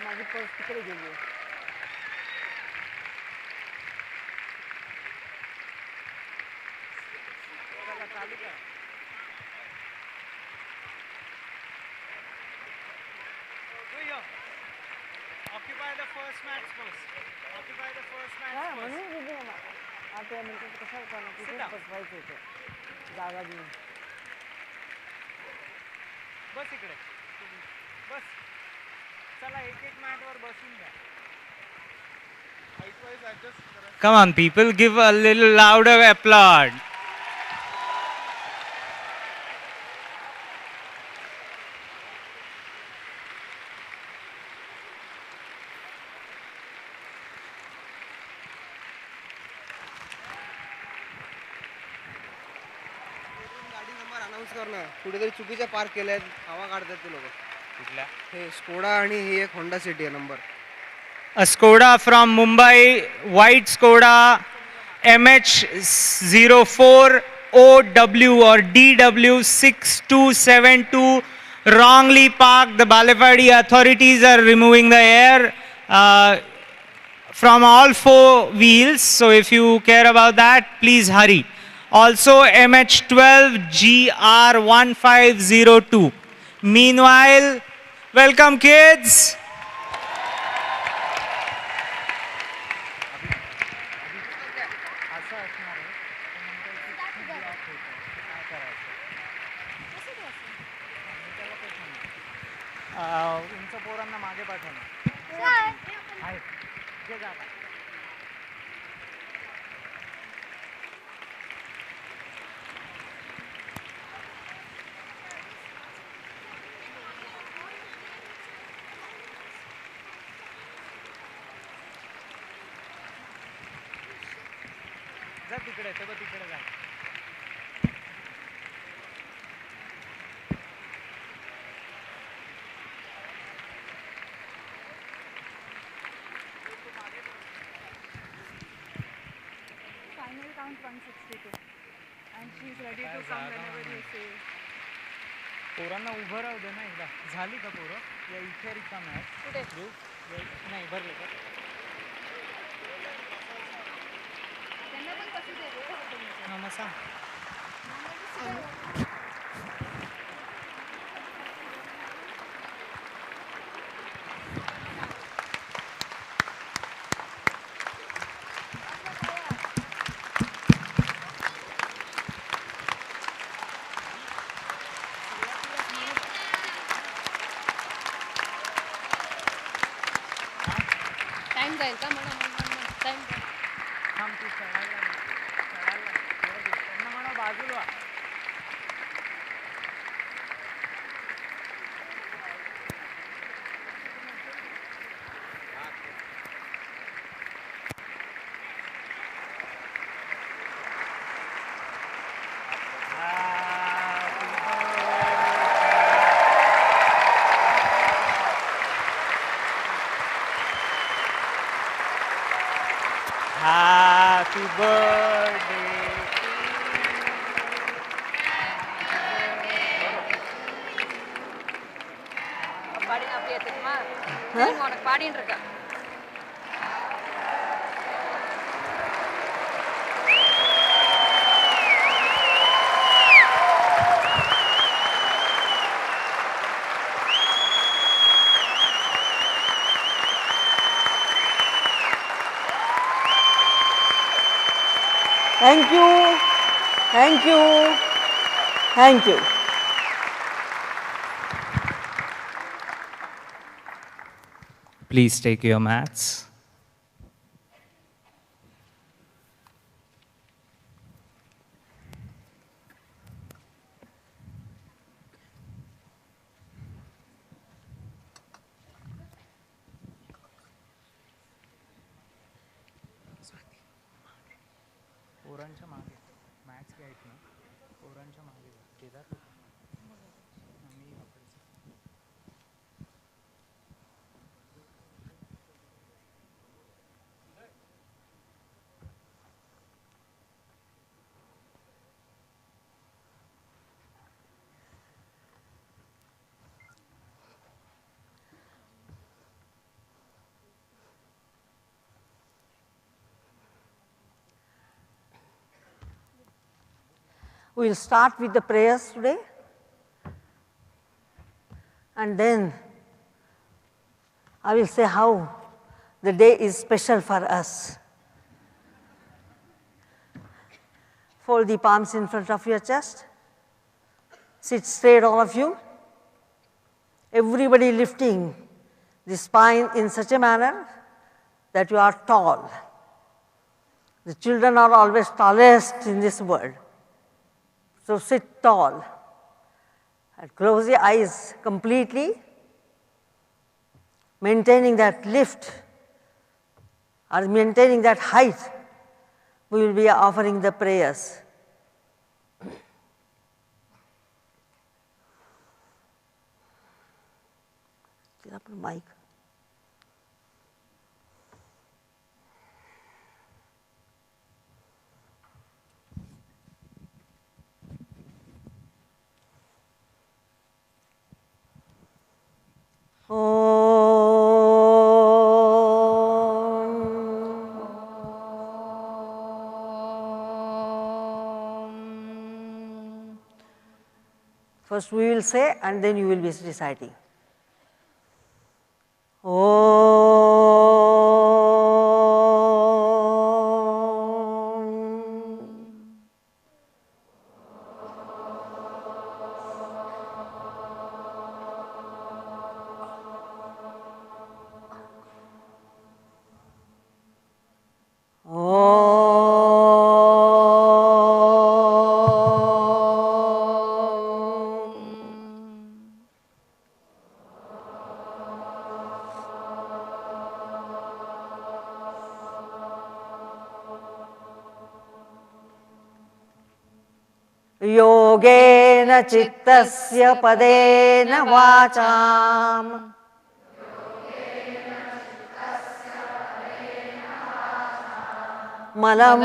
माझी पर्स तिकडे गेली. चालू करा. Occupy the first match first. Occupy the first match first. म्हणून दिदी आता म्हणजे कसं करणार तिथे बसवायचं होतं जागा घेऊन. बस इकडे बस. चला एक एक मॅट वर बसून द्या. Come on, people, give a little louder applaud. गाडी नंबर अनाऊन्स करणं कुठेतरी चुकीच्या पार्क केल्यात हवा काढतात ते लोक. कुठल्या? हे स्कोडा आणि ही एक होंडा सिटी आहे number. A Skoda from Mumbai, white Skoda MH04 OW or DW6272, wrongly parked. The Balefadi authorities are removing the air from all four wheels. So if you care about that, please hurry. Also MH12 GR1502. Meanwhile, welcome kids. उंच पोरांना मागे पाठवणं. घे जागा. जा तिकडे ते बघ तिकडे जा. Final count 162 and she is ready to come whenever you say. पोरांना उभं राहू दे ना एकदा. झाली का पोरं या इथे रिकाम आहे कुठे नाही भरले का. त्यांना पण कसं द्यायचं नमस्कार. टाइम जाईल का म्हणा टाइम थांब तू चढायला त्यांना म्हणा बाजूला. Happy birthday. பாடி அப்படியே தெரியுமா உனக்கு பாடின்னு இருக்கா. Thank you. Thank you. Thank you. Please take your mats. पोरांच्या मागे मॅथ्स घ्यायचं ना. पोरांच्या मागे केदार मी We will start with the prayers today, and then I will say how the day is special for us. Fold the palms in front of your chest. Sit straight, all of you. Everybody lifting the spine in such a manner that you are tall. The children are always tallest in this world. So sit tall and close your eyes completely, maintaining that lift or maintaining that height. We will be offering the prayers. Get up the mic. First we will say and then you will be reciting. योगेन चित्तस्य पदेन वाचाम् मलं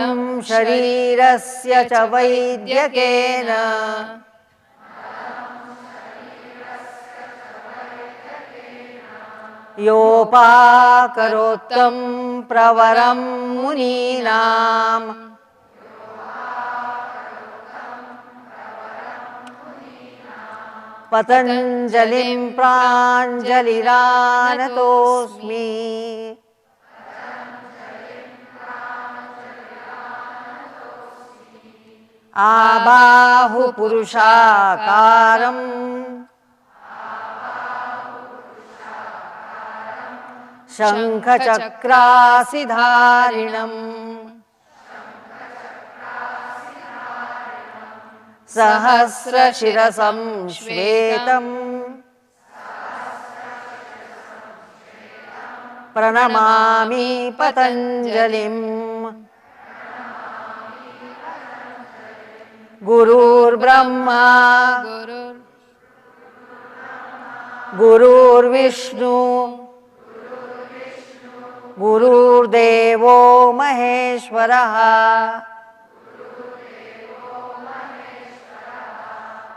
शरीरस्य च वैद्यकेन योपाकरोत्तं प्रवरं मुनीनाम् पतञ्जलिं प्राञ्जलिरानतोऽस्मि आबाहुपुरुषाकारम् शङ्खचक्रासिधारिणम् सहस्रशिरसं श्वेतं प्रणमामि पतञ्जलिम् गुरुर्ब्रह्मा गुरुर्विष्णु गुरुर्देवो महेश्वरः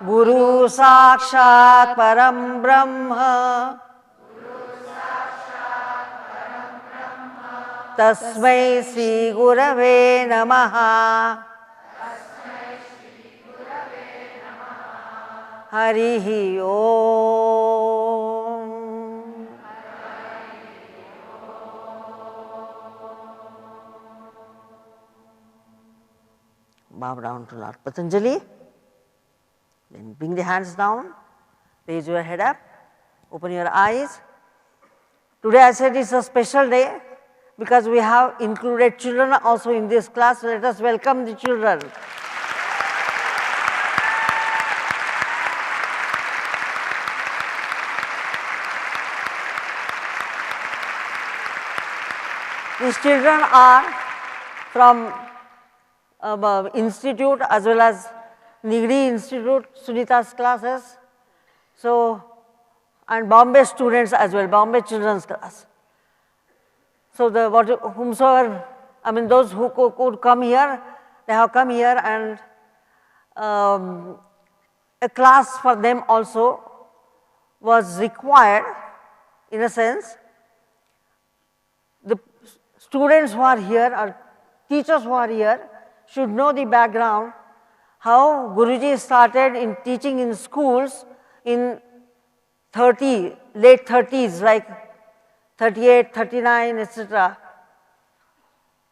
गुरु साक्षात् परं ब्रह्म तस्मै श्री गुरवे नमः हरिः ओम् bow down to Lord Patanjali. Then bring the hands down, raise your head up, open your eyes. Today I said it's a special day because we have included children also in this class. Let us welcome the children. These children are from institute as well as Nigri Institute, Sunita's classes, so and Bombay students as well, Bombay children's class. So whomsoever, I mean those who could come here, they have come here, and a class for them also was required in a sense. The students who are here or teachers who are here should know the background, how Guruji started in teaching in schools in late 30s, like 38, 39, etc.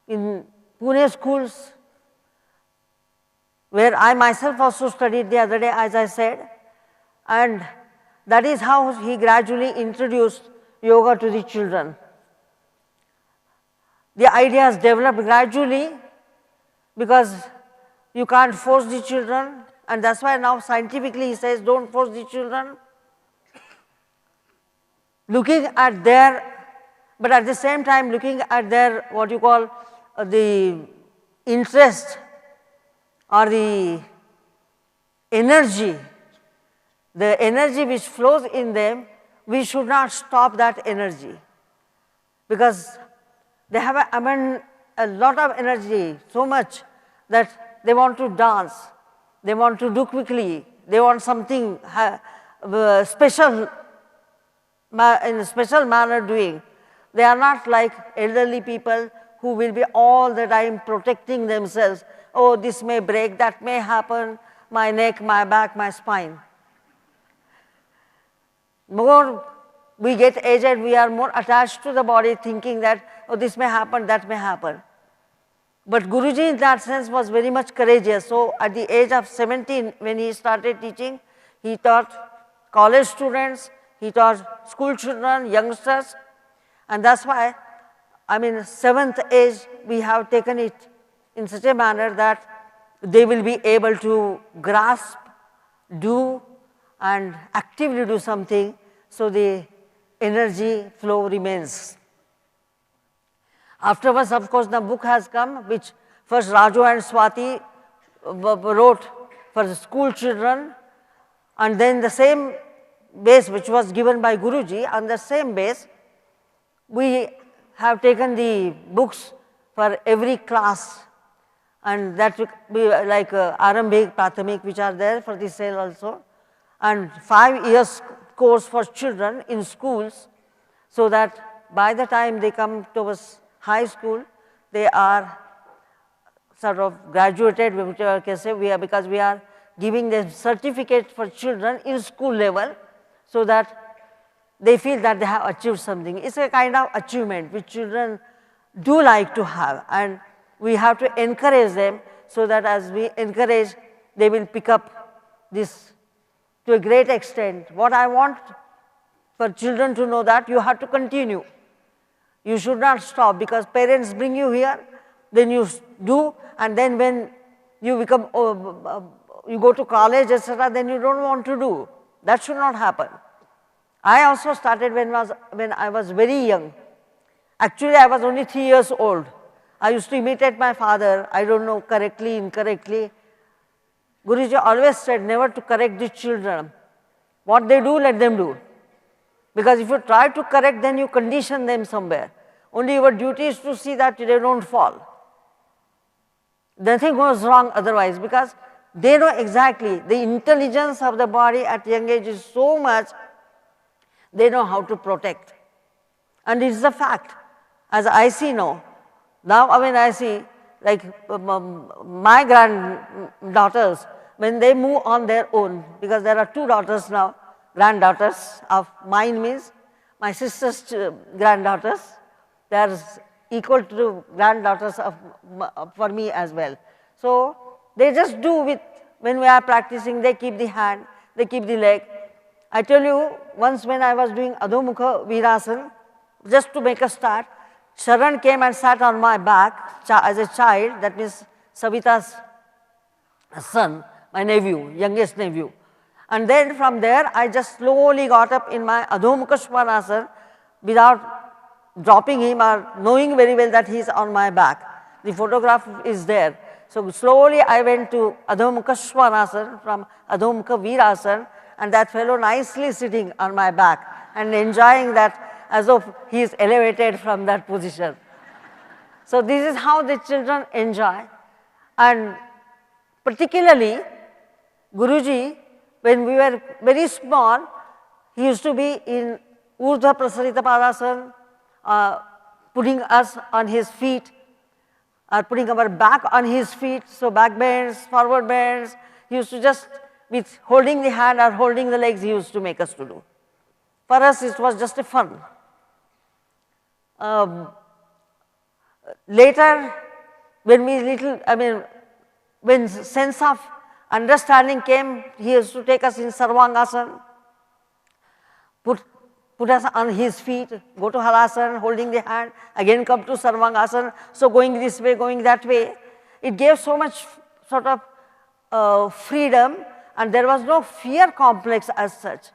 in Pune schools, where I myself also studied the other day, as I said, and that is how he gradually introduced yoga to the children. The ideas developed gradually because you can't force the children, and that's why now scientifically he says don't force the children. Looking at their, but at the same time looking at their what you call the interest or the energy which flows in them, we should not stop that energy, because they have a lot of energy, so much that they want to dance, they want to do quickly, they want something special, in a special manner doing. They are not like elderly people who will be all the time protecting themselves. Oh, this may break, that may happen, my neck, my back, my spine. More we get aged, we are more attached to the body, thinking that, oh, this may happen, that may happen. But Guruji in that sense was very much courageous. So at the age of 17, when he started teaching, he taught college students, he taught school children, youngsters, and that's why, I mean, 7th age, we have taken it in such a manner that they will be able to grasp, do, and actively do something, so the energy flow remains. Afterwards, of course, the book has come, which first Raju and Swati wrote for the school children, and then the same base which was given by Guruji, on the same base, we have taken the books for every class, and that will be like Arambhik, Prathamik, which are there for the sale also, and 5 years course for children in schools, so that by the time they come towards high school, they are sort of graduated, whichever can say, because we are giving them certificate for children in school level, so that they feel that they have achieved something. It's a kind of achievement which children do like to have, and we have to encourage them, so that as we encourage, they will pick up this to a great extent. What I want for children to know that you have to continue. You should not stop, because parents bring you here, then you do, and then when you become, you go to college, etc., then you don't want to do. That should not happen. I also started when I was very young. Actually, I was only 3 years old. I used to imitate my father, I don't know, correctly, incorrectly. Guruji always said never to correct the children. What they do, let them do. Because if you try to correct, then you condition them somewhere. Only your duty is to see that they don't fall. Nothing goes wrong otherwise, because they know exactly the intelligence of the body at young age is so much, they know how to protect. And it is a fact, as I see now. Now when I see, like my granddaughters, when they move on their own, because there are 2 daughters now, granddaughters of mine, means my sister's granddaughters, they are equal to granddaughters of for me as well. So they just do with, when we are practicing, they keep the hand, they keep the leg. I tell you, once when I was doing Adho-Mukha Virasana, just to make a start, Sharan came and sat on my back as a child, that means Savita's son, my nephew, youngest nephew. And then from there, I just slowly got up in my Adho-Mukha Svanasana without dropping him or knowing very well that he is on my back. The photograph is there. So slowly I went to Adho-Mukha Svanasana from Adho-Mukha Virasana, and that fellow nicely sitting on my back and enjoying that as if he is elevated from that position. So this is how the children enjoy. And particularly Guruji, when we were very small, he used to be in Urdhva Prasarita Padasana, putting us on his feet, or putting our back on his feet, so back bends, forward bends. He used to just, with holding the hand or holding the legs, he used to make us to do. For us, it was just a fun. Later, when when sense of understanding came, he used to take us in Sarvangasana, put us on his feet, go to Halasana, holding the hand, again come to Sarvangasana, so going this way, going that way. It gave so much sort of freedom, and there was no fear complex as such.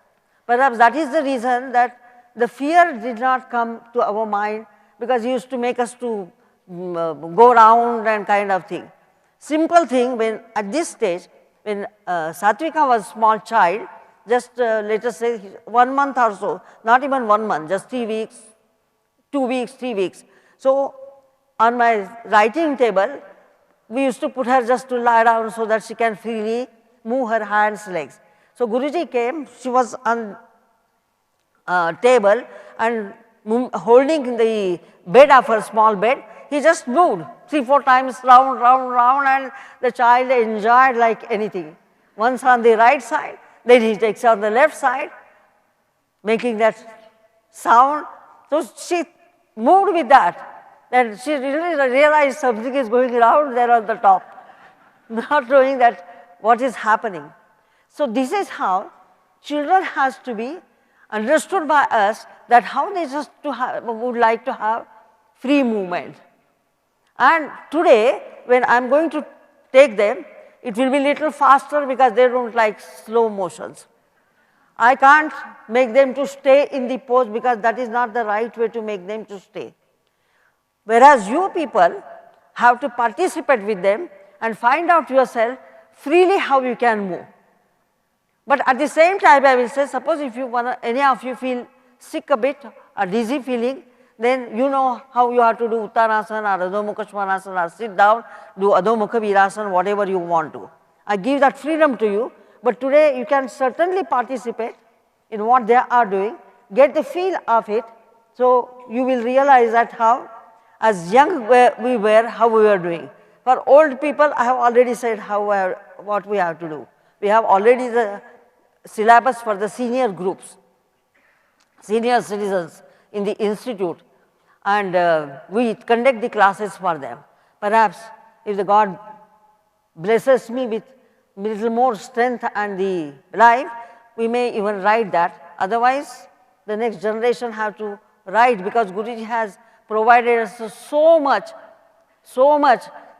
Perhaps that is the reason that the fear did not come to our mind, because he used to make us to go round and kind of thing. Simple thing, when at this stage, when Satvika was small child, just let us say 1 month or so, not even 1 month, just 3 weeks, 2 weeks, 3 weeks. So on my writing table, we used to put her just to lie down so that she can freely move her hands, legs. So Guruji came, she was on table and holding the bed of her small bed, he just moved 3-4 times round, round, round, and the child enjoyed like anything. Once on the right side, then he takes on the left side, making that sound. So she moved with that. Then she really realized something is going around there on the top, not knowing that what is happening. So this is how children has to be understood by us, that how they just would like to have free movement. And today, when I am going to take them, it will be little faster because they don't like slow motions. I can't make them to stay in the pose because that is not the right way to make them to stay. Whereas you people have to participate with them and find out yourself freely how you can move. But at the same time, I will say, suppose if any of you feel sick a bit or dizzy feeling, then you know how you have to do Uttanasana or Adho Mukha Svanasana, or sit down, do Adho Mukha Virasana, whatever you want to. I give that freedom to you, but today you can certainly participate in what they are doing, get the feel of it, so you will realize that how, as young we were, how we were doing. For old people, I have already said what we have to do. We have already the syllabus for the senior groups, senior citizens in the institute, and we conduct the classes for them. Perhaps if the God blesses me with little more strength and the life, we may even write that. Otherwise, the next generation have to write, because Guruji has provided us so much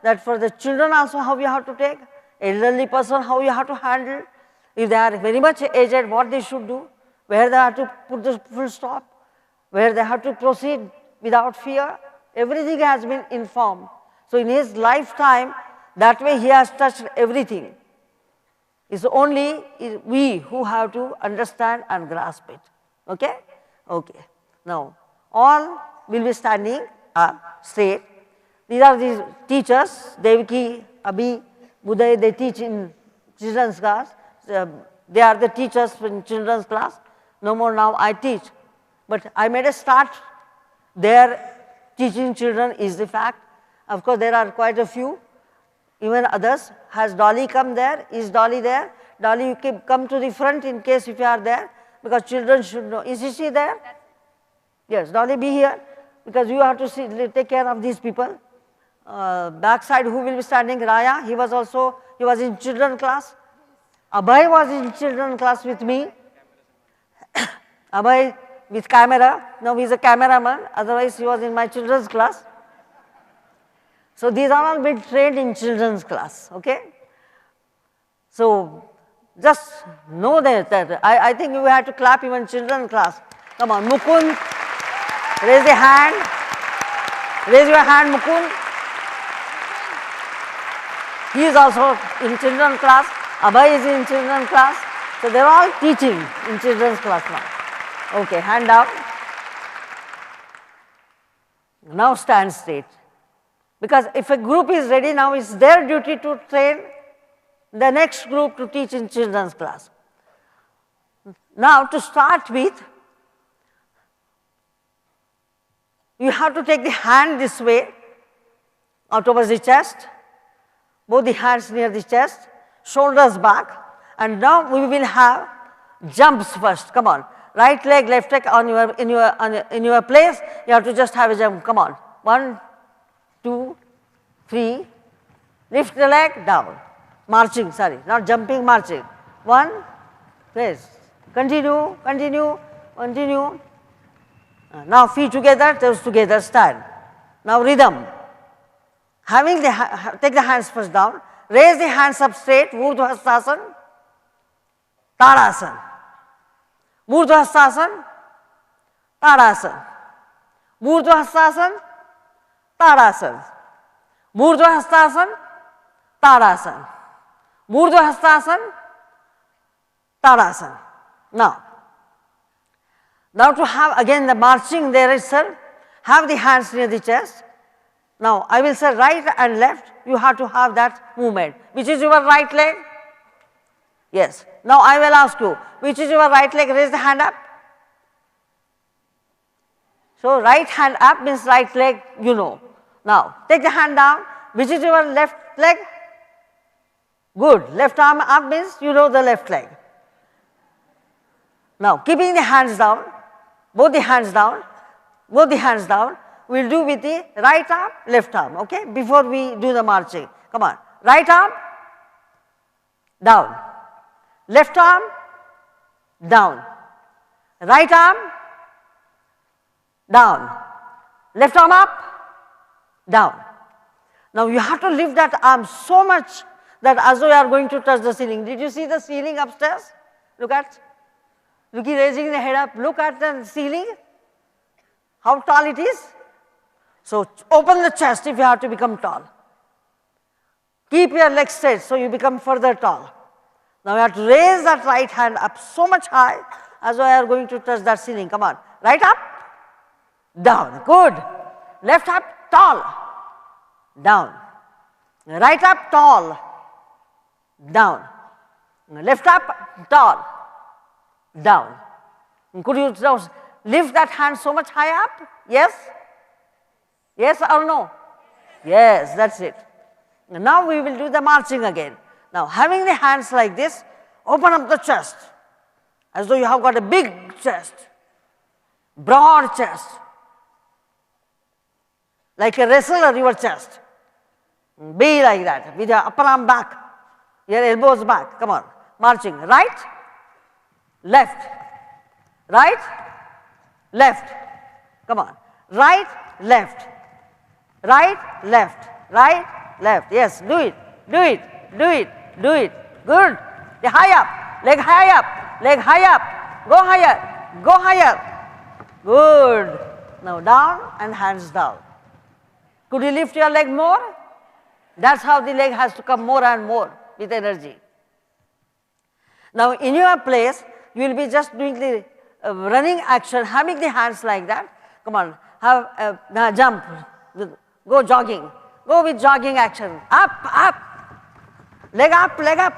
that for the children also how you have to take, elderly person how you have to handle, if they are very much aged, what they should do, where they have to put the full stop, where they have to proceed without fear, everything has been informed. So in his lifetime, that way he has touched everything. It's only we who have to understand and grasp it. Okay? Okay. Now, all will be standing up straight. These are the teachers, Devaki, Abhi, Uday, they teach in children's class. They are the teachers in children's class. No more now I teach. But I made a start there. Teaching children is the fact. Of course, there are quite a few, even others. Has Dolly come there? Is Dolly there? Dolly, you can come to the front in case if you are there, because children should know. Is she there? Yes, Dolly, be here, because you have to take care of these people. Backside, who will be standing? Raya, he was in children class. Abhay was in children class with me. Abhay with camera, now he is a cameraman, otherwise he was in my children's class. So these are all been trained in children's class, okay? So just know that I think we have to clap even children's class. Come on, Mukund, raise your hand. Raise your hand, Mukund. He is also in children's class. Abhay is in children's class. So they are all teaching in children's class now. Okay, hand down. Now stand straight. Because if a group is ready now, it's their duty to train the next group to teach in children's class. Now to start with, you have to take the hand this way, out towards the chest, both the hands near the chest, shoulders back, and now we will have jumps first. Come on, right leg, left leg in your place. You have to just have a jump. Come on, 1, 2, 3. Lift the leg down. Marching, sorry, not jumping, marching. 1, place. Continue, continue, continue. Now feet together, toes together, stand. Now rhythm. Having the take the hands first down, raise the hands up straight, Urdhva Hastasana, Tadasana. Urdhva Hastasana, Tadasana. Urdhva Hastasana, Tadasana. Urdhva Hastasana, Tadasana. Urdhva Hastasana, Tadasana. Now to have again the marching there itself, have the hands near the chest. Now I will say right and left, you have to have that movement. Which is your right leg? Yes. Now I will ask you, which is your right leg? Raise the hand up. So right hand up means right leg, you know. Now take the hand down, which is your left leg? Good. Left arm up means you know the left leg. Now keeping the hands down, both the hands down, we will do with the right arm, left arm, okay, before we do the marching. Come on, right arm, down, left arm, down, right arm, down, left arm up, down. Now you have to lift that arm so much that as though you are going to touch the ceiling. Did you see the ceiling upstairs? Look at. Looking, raising the head up, look at the ceiling, how tall it is. So open the chest if you have to become tall. Keep your legs straight so you become further tall. Now you have to raise that right hand up so much high as though you are going to touch that ceiling. Come on, right up, down, good. Left up, tall, down. Right up, tall, down. Left up, tall, down. Could you just lift that hand so much high up? Yes? Yes or no? Yes, that's it. Now we will do the marching again. Now having the hands like this, open up the chest as though you have got a big chest, broad chest, like a wrestler your chest. Be like that with your upper arm back, your elbows back. Come on, marching. Right, left, right, left. Come on, right, left, right, left, right, left. Yes, do it, do it, do it, do it. Good. High up, leg high up, leg high up. Go higher, go higher. Good. Now down and hands down. Could you lift your leg more? That's how the leg has to come more and more with energy. Now in your place, you will be just doing the running action, having the hands like that. Come on, have now jump, go jogging, go with jogging action. Up, up, leg up, leg up.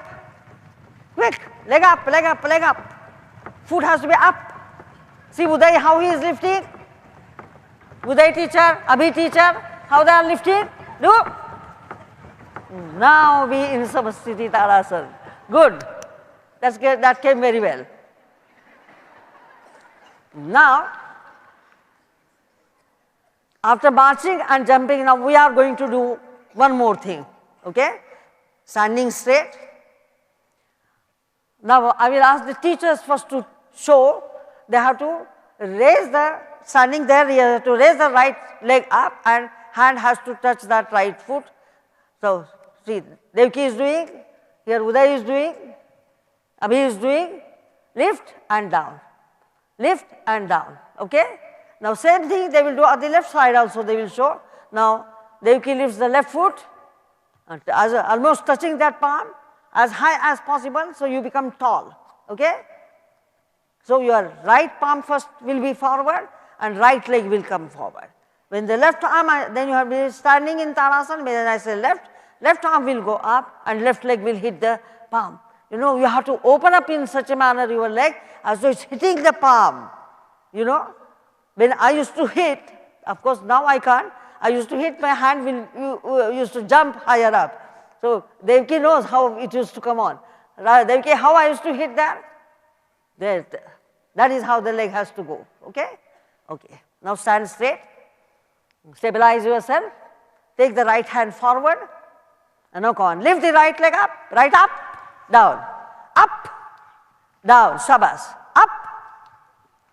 Quick, leg up, leg up, leg up. Foot has to be up. See Uday how he is lifting. Uday teacher, Abhi teacher, how they are lifting. Do. Now be in Samastiti Tadasana. Good. That came very well. Now, after marching and jumping, now we are going to do one more thing. Okay? Standing straight. Now I will ask the teachers first to show. They have to raise the, standing there, you have to raise the right leg up and hand has to touch that right foot. So, see, Devki is doing, here Uday is doing, Abhi is doing, lift and down, lift and down, okay. Now same thing they will do on the left side also they will show. Now Devki lifts the left foot, as almost touching that palm as high as possible, so you become tall, okay. So your right palm first will be forward and right leg will come forward. When the left arm, then you have been standing in Tadasana, when I say left, left arm will go up and left leg will hit the palm. You know, you have to open up in such a manner your leg as though it's hitting the palm. You know, when I used to hit, of course now I can't, I used to hit my hand, used to jump higher up. So Devaki knows how it used to come on. Devaki, how I used to hit that? That is how the leg has to go. Okay? Okay. Now stand straight. Stabilize yourself. Take the right hand forward. And now come on. Lift the right leg up. Right up. Down. Up. Down. Shabas. Up.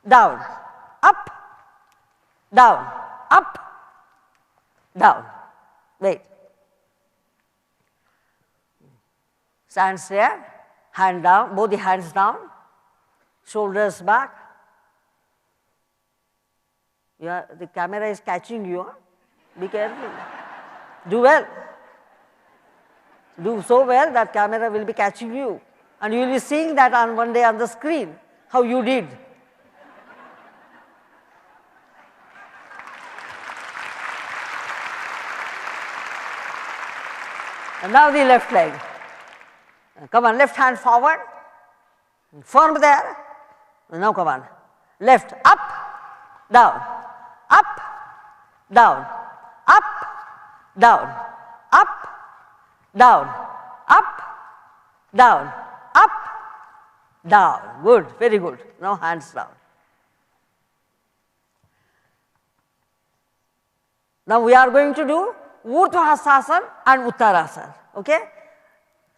Down. Up. Down. Up. Down. Wait. Stand there. Hand down. Both the hands down. Shoulders back. The camera is catching you. Huh? Be careful. Do well. Do so well that camera will be catching you. And you will be seeing that on one day on the screen, how you did. And now the left leg. Come on, left hand forward. Firm there. And now come on. Left, up, down, up, down, up, down, up, down, up, down, up, down. Good, very good. Now hands down. Now we are going to do Urdhva and Uttanasana. Okay?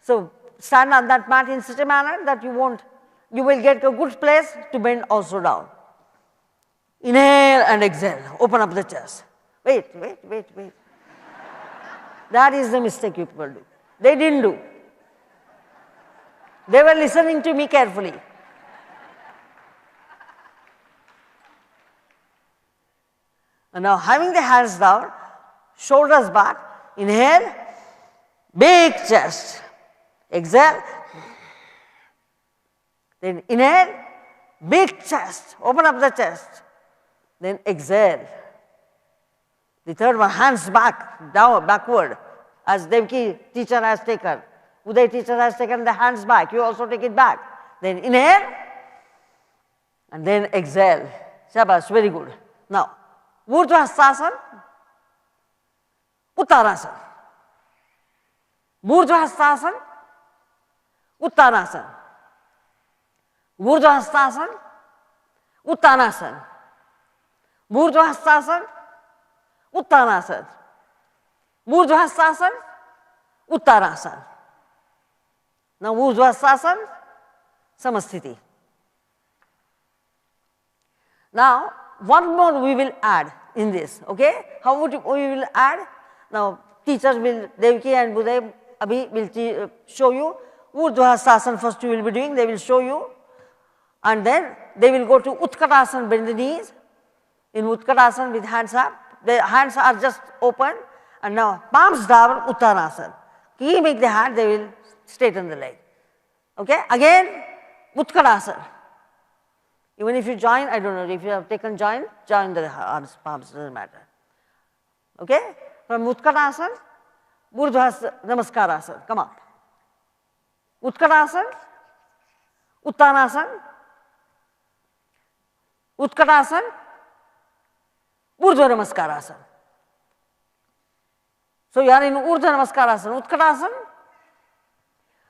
So stand on that mat in such a manner that you will get a good place to bend also down. Inhale and exhale. Open up the chest. Wait. That is the mistake you people do. They didn't do. They were listening to me carefully. And now having the hands down, shoulders back, inhale, big chest. Exhale. Then inhale, big chest. Open up the chest. Then exhale. The third one, hands back, down, backward, as Devaki teacher has taken. Uday teacher has taken the hands back. You also take it back. Then inhale, and then exhale. Shabash, very good. Now, Urdhva Uttanasana. Urdhva Uttanasana. Urdhva Uttanasana. Urdhva Uttanasana. Urdhva Uttanasana. Now Urdhva Samasthiti. Now one more we will add in this. Okay? How would we will add? Now teachers will, Devaki and Uday Abhi will show you. Urdhva first you will be doing, they will show you. And then they will go to Utkatasana, bend the knees. In Utkatasana with hands up, the hands are just open. And now palms down, Uttanasana. Keeping the hand, they will straighten the leg. Okay? Again, Utkatasana. Even if you join, I don't know, if you have taken join the arms, palms, doesn't matter. Okay? From Utkatasana, Urdhva Namaskarasana. Come on. Utkatasana, Uttanasana, Utkatasana, Urdhva Namaskarasana. So you are in Urdhva Namaskarasana, Utkatasana,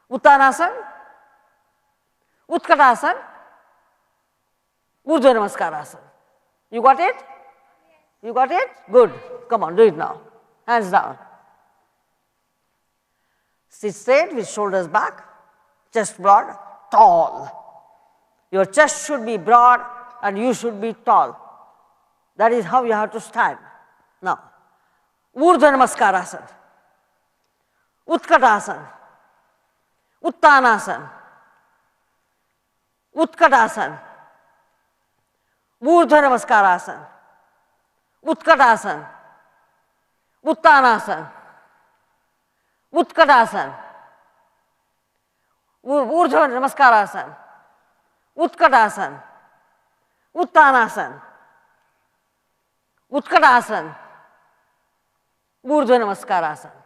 Uttanasana, Utkatasana, Urdhva Namaskarasana. You got it? You got it? Good. Come on, do it now. Hands down. Sit straight with shoulders back, chest broad, tall. Your chest should be broad and you should be tall. That is how you have to stand. Now, Urdhva Namaskarasana, Utkatasana, Uttanasana, Utkatasana, Urdhva Namaskarasana, Utkatasana, Uttanasana, Utkatasana, Urdhva Namaskarasana, Utkatasana, Uttanasana, Utkatasana, Urdhva Namaskarasana,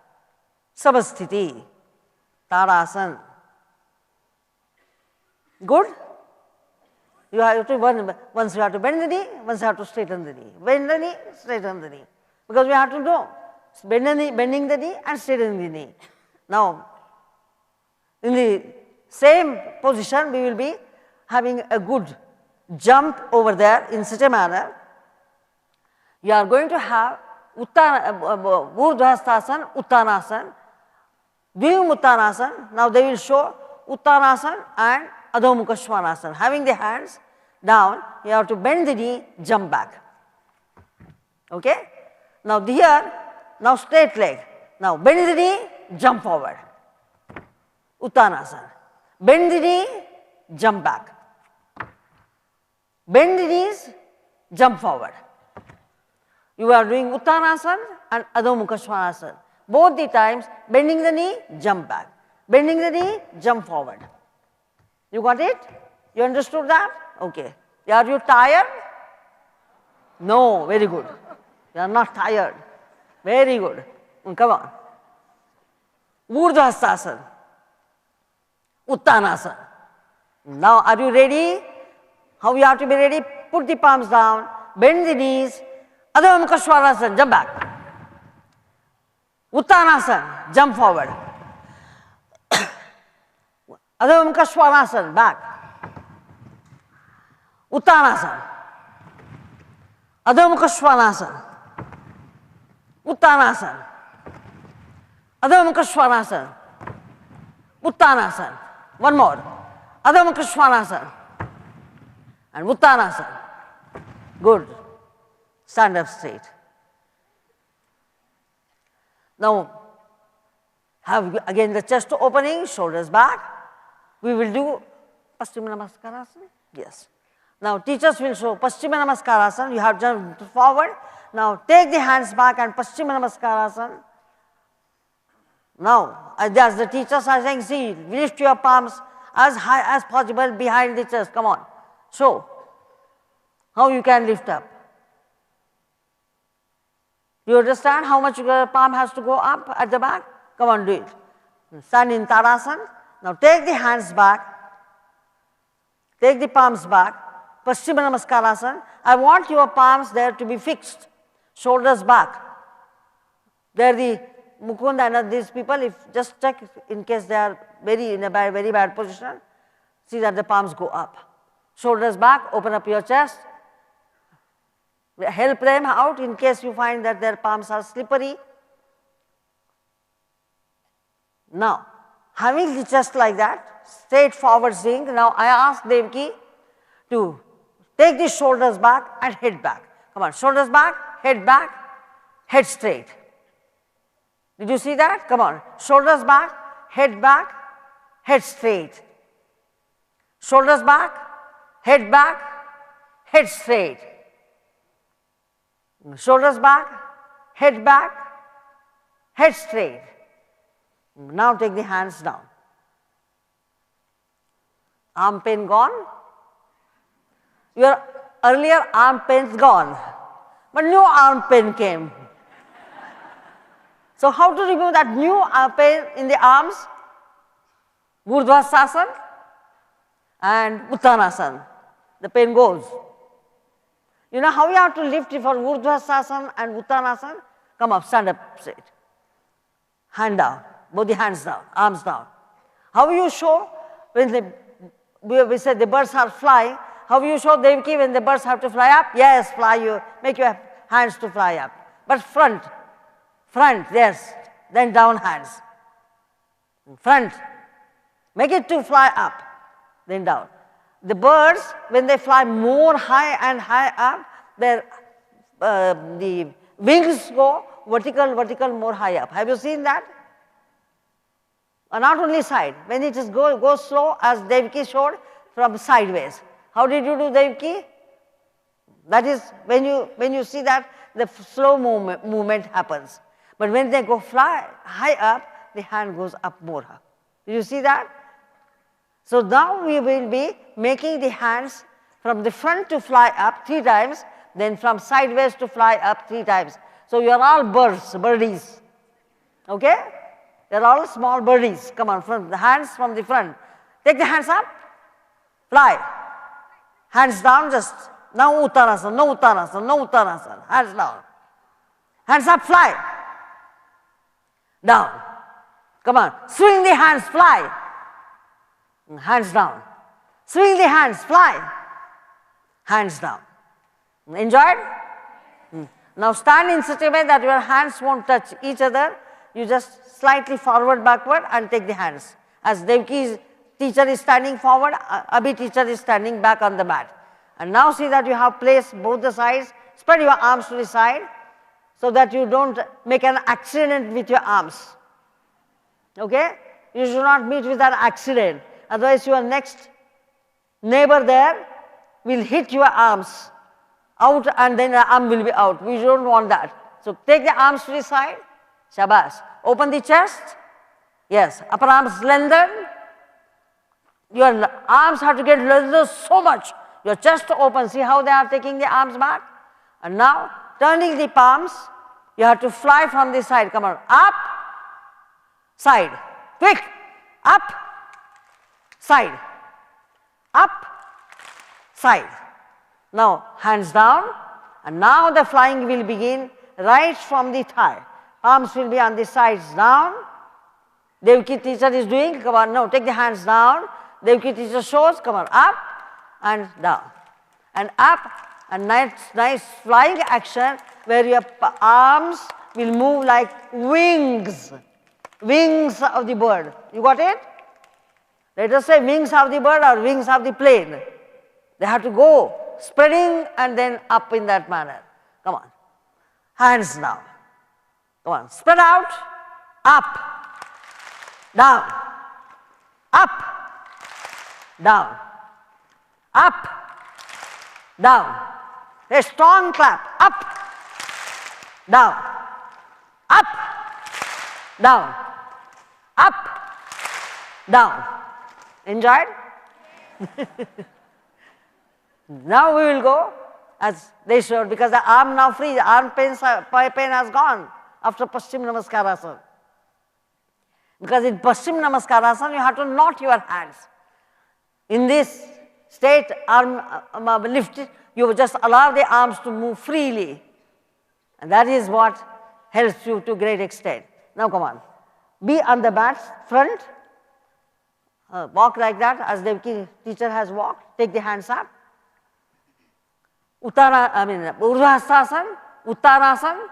Samasthiti, Tadasana. Good? You have to once you have to bend the knee, once you have to straighten the knee. Bend the knee, straighten the knee. because we have to know bending the knee and straightening the knee. Now, in the same position, we will be having a good jump over there in such a manner. You are going to have Urdhvastasana, Uttanasana, Dvim Uttanasana. Now they will show Uttanasana and Adho Mukha Svanasana. Having the hands down, you have to bend the knee, jump back. Okay? Now here, now straight leg. Now bend the knee, jump forward. Uttanasana. Bend the knee, jump back. Bend the knees, jump forward. You are doing Uttanasana and Adho Mukha Svanasana. Both the times, bending the knee, jump back. Bending the knee, jump forward. You got it? You understood that? Okay. Are you tired? No, very good. You are not tired. Very good. Come on. Urdhvastasana. Uttanasana. Now are you ready? How you have to be ready? Put the palms down, bend the knees, Adho Mukha Svanasana, jump back. Uttanasana, jump forward. Adho Mukha Svanasana, back. Uttanasana. Adho Mukha Svanasana. Uttanasana. Adho Mukha Svanasana. Uttanasana. One more. Adho Mukha Svanasana. And Uttanasana. Good. Stand up straight. Now, have again the chest opening, shoulders back. We will do Paschima Namaskarasana. Yes. Now, teachers will show Paschima Namaskarasana. You have jumped forward. Now, take the hands back and Paschima Namaskarasana. Now, as the teachers are saying, see, lift your palms as high as possible behind the chest. Come on. Show how you can lift up. You understand how much your palm has to go up at the back? Come on, do it. Stand in Tadasana. Now take the hands back. Take the palms back. Paschima Namaskarasana. I want your palms there to be fixed. Shoulders back. There the Mukund and these people, if just check in case they are in a very bad position, see that the palms go up. Shoulders back, open up your chest. Help them out in case you find that their palms are slippery. Now, having the chest like that, straight forward swing, now I ask Devaki to take the shoulders back and head back. Come on, shoulders back, head straight. Did you see that? Come on, shoulders back, head straight. Shoulders back, head straight. Shoulders back, head straight. Now take the hands down. Arm pain gone? Your earlier arm pain gone, but new arm pain came. So how to remove that new arm pain in the arms? Urdhvastasana and Uttanasana. The pain goes. You know how you have to lift for Urdhvastasana and Uttanasana? Come up, stand up straight. Hand down, both the hands down, arms down. How you show when we said the birds are flying, how you show Devaki when the birds have to fly up? Yes, fly, you make your hands to fly up. But front, yes, then down hands. Front, make it to fly up, then down. The birds, when they fly more high and high up, their the wings go vertical, more high up. Have you seen that? Not only side, when it is go slow, as Devaki showed, from sideways. How did you do, Devaki? That is when you see that the slow movement happens. But when they go fly high up, the hand goes up more. Did you see that? So now we will be making the hands from the front to fly up 3 times, then from sideways to fly up 3 times. So you are all birdies. Okay? They are all small birdies. Come on, from the hands from the front. Take the hands up, fly. Hands down, just now Uttanasana, no Uttanasana, hands down. Hands up, fly. Down. Come on. Swing the hands, fly. Hands down. Swing the hands, fly. Hands down. Enjoyed? Now stand in such a way that your hands won't touch each other. You just slightly forward, backward and take the hands. As Devki's teacher is standing forward, Abhi teacher is standing back on the mat. And now see that you have placed both the sides. Spread your arms to the side so that you don't make an accident with your arms. Okay? You should not meet with an accident. Otherwise your next neighbor there will hit your arms out and then the arm will be out. We don't want that. So take the arms to the side. Shabash. Open the chest. Yes. Upper arms lengthen. Your arms have to get lengthened so much. Your chest open. See how they are taking the arms back? And now turning the palms, you have to fly from the side. Come on. Up. Side. Quick. Up. Side. Up. Side. Now hands down, and now the flying will begin right from the thigh. Arms will be on the sides down. Devki teacher is doing, come on, no, take the hands down. Devki teacher shows, come on, up and down. And up, and nice flying action where your arms will move like wings. Wings of the bird. You got it? Let us say wings of the bird or wings of the plane. They have to go spreading and then up in that manner. Come on. Hands down. Come on. Spread out. Up. Down. Up. Down. Up. Down. A strong clap. Up. Down. Up. Down. Up. Down. Enjoyed? Now we will go as they showed, because the arm now free, the arm pain has gone after Paschim Namaskarasana. Because in Paschim Namaskarasana you have to knot your hands. In this state, arm lifted, you just allow the arms to move freely. And that is what helps you to great extent. Now come on. Be on the mat front. Walk like that as the teacher has walked. Take the hands up. Urdhvastasana, Uttanasana,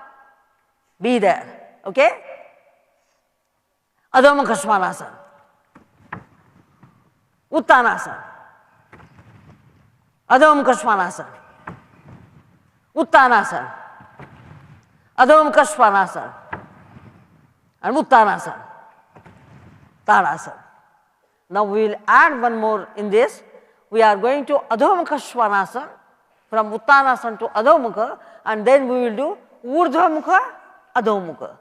be there, okay? Adho Mukha Svanasana, Uttanasana, Adho Mukha Svanasana, Uttanasana, Adho Mukha Svanasana, and Uttanasana, Tadasana. Now we will add one more in this. We are going to Adho Mukha Svanasana, from Uttanasana to Adho Mukha, and then we will do Urdhva Mukha, Adho Mukha.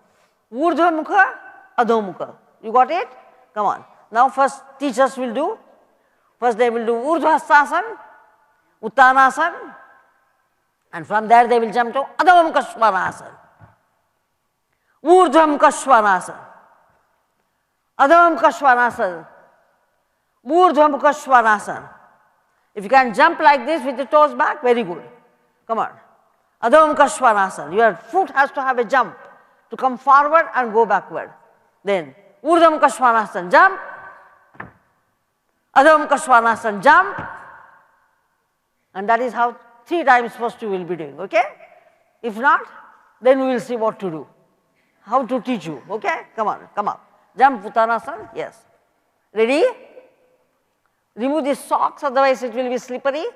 Urdhva Mukha, Adho Mukha. You got it? Come on. Now first teachers will do. First they will do Urdhvastasana, Uttanasana, and from there they will jump to Adho Mukha Svanasana. Urdhva Mukha Svanasana. Adho Mukha Svanasana. Urdhva Mukha Svanasana. If you can jump like this with the toes back, very good. Come on. Adho Mukha Svanasana. Your foot has to have a jump to come forward and go backward. Then Urdhva Mukha Svanasana, jump. Adho Mukha Svanasana, jump. And that is how 3 times first you will be doing, okay? If not, then we will see what to do. How to teach you, okay? Come on, come up. Jump Uttanasana, yes. Ready? Remove the socks, otherwise it will be slippery.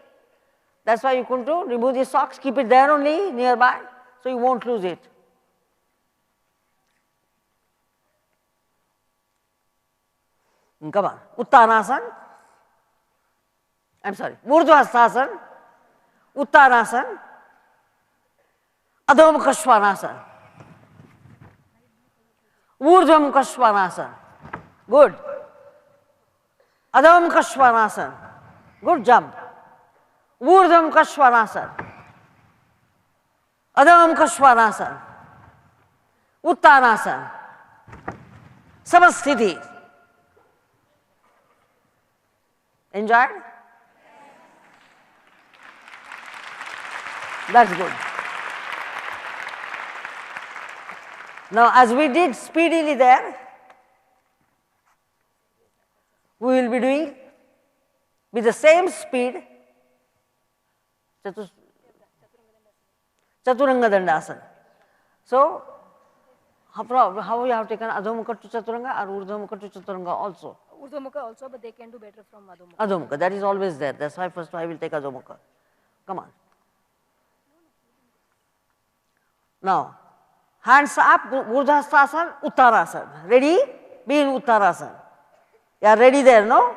That's why you couldn't do. Remove the socks, keep it there only nearby, so you won't lose it. Come on. Uttanasana. I'm sorry. Urdhvastasana. Uttanasana. Adho Mukha Svanasana. Urdhva Mukha Svanasana. Good. Adho Mukha Svanasana. Good jump. Urdhva Mukha Svanasana. Adho Mukha Svanasana. Uttanasana. Samasthiti. Enjoyed? That's good. Now, as we did speedily there, we will be doing with the same speed Chaturanga Dandasana. So, how we have taken Adho Mukha to Chaturanga or Urdhva Mukha to Chaturanga also? Urdhva Mukha also, but they can do better from Adho Mukha. Adho Mukha, that is always there. That's why first I will take Adho Mukha. Come on. Now, hands up, Urdhvastasana, Uttarasana. Ready? Be in Uttarasana. You are ready there, no?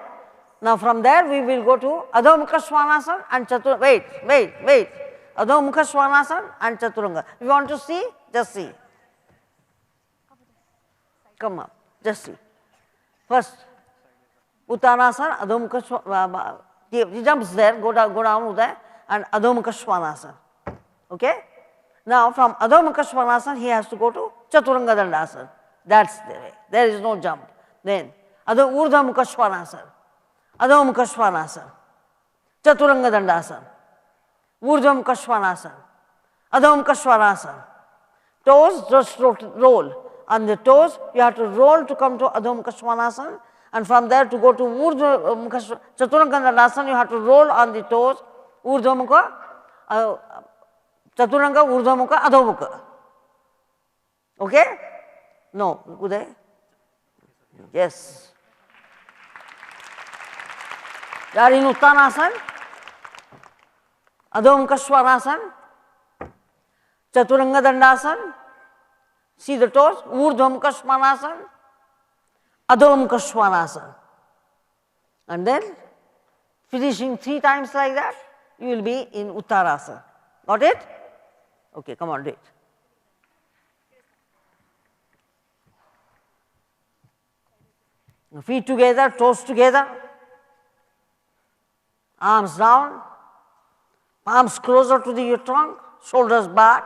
Now from there we will go to Adho Mukha Svanasana and Chaturanga. Wait. Adho Mukha Svanasana and Chaturanga. If you want to see, just see. Come up, just see. First, Uttanasana, Adho Mukha Svanasana. He jumps there, go down there, and Adho Mukha Svanasana. Okay? Now from Adho Mukha Svanasana he has to go to Chaturanga Dandasana. That's the way. There is no jump. Then Urdhva Mukha Svanasana, Adho Mukha Svanasana, Chaturanga Dandasana, Urdhva Mukha Svanasana, Adho Mukha Svanasana. Toes just roll. On the toes you have to roll to come to Adho Mukha Svanasana, and from there to go to Urdhva Mukha Chaturanga Dandasana you have to roll on the toes, Urdhva Mukha, Chaturanga, Urdhva Mukha, Adho Mukha. Okay? No, Uday? Yes. You are in Uttanasana, Adho Mukha Svanasana, Chaturanga Dandasana. See the toes, Urdhva Mukha Svanasana, Adho Mukha Svanasana. And then finishing 3 times like that, you will be in Uttarasana. Got it? Okay, come on, do it. Feet together, toes together, arms down, palms closer to the trunk, shoulders back,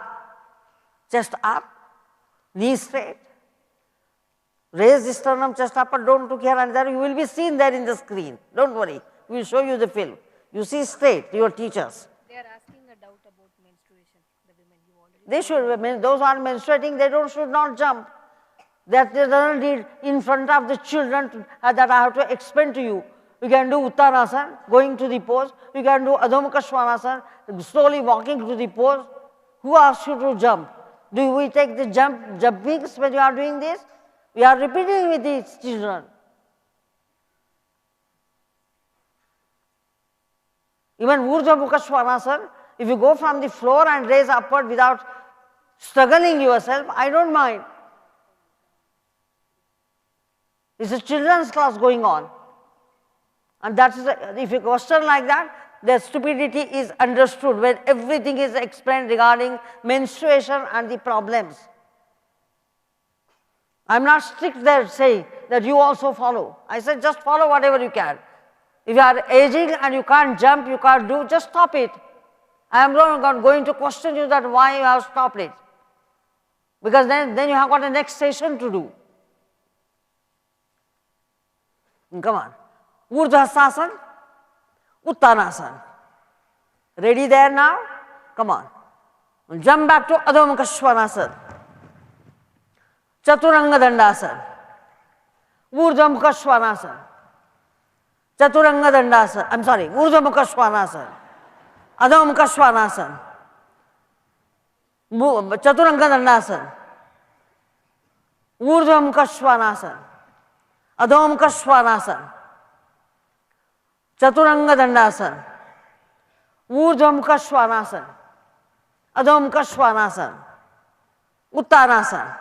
chest up, knees straight. Raise the sternum, chest up, and don't look here and there. You will be seen there in the screen. Don't worry, we will show you the film. You see straight, your teachers. They are asking a doubt about menstruation, the women you already. They should, those who are menstruating, they should not jump. That they don't need in front of the children that I have to explain to you. You can do Uttanasana, going to the pose. You can do Adho Mukha Svanasana, slowly walking to the pose. Who asked you to jump? Do we take the jumpings when you are doing this? We are repeating with these children. Even Urdhva Mukha Svanasana, if you go from the floor and raise upward without struggling yourself, I don't mind. It's a children's class going on. And that is, if you question like that, the stupidity is understood when everything is explained regarding menstruation and the problems. I am not strict there saying that you also follow. I said just follow whatever you can. If you are aging and you can't jump, you can't do, just stop it. I am not going to question you that why you have stopped it. Because then you have got a next session to do. Come on. Urdhvastasana, Uttanasana. Ready there now? Come on. Jump back to Adho Mukha Svanasana. Chaturanga Dandasana. Urdhva Mukha Svanasana. Chaturanga Dandasana. I am sorry, Urdhva Mukha Svanasana. Adho Mukha Svanasana. Chaturanga Dandasana. Urdhva Mukha Svanasana. Adho Mukha Svanasana. Chaturanga Dandasana. Urdhva Mukha Svanasana. Adho Mukha Svanasana. Uttanasana.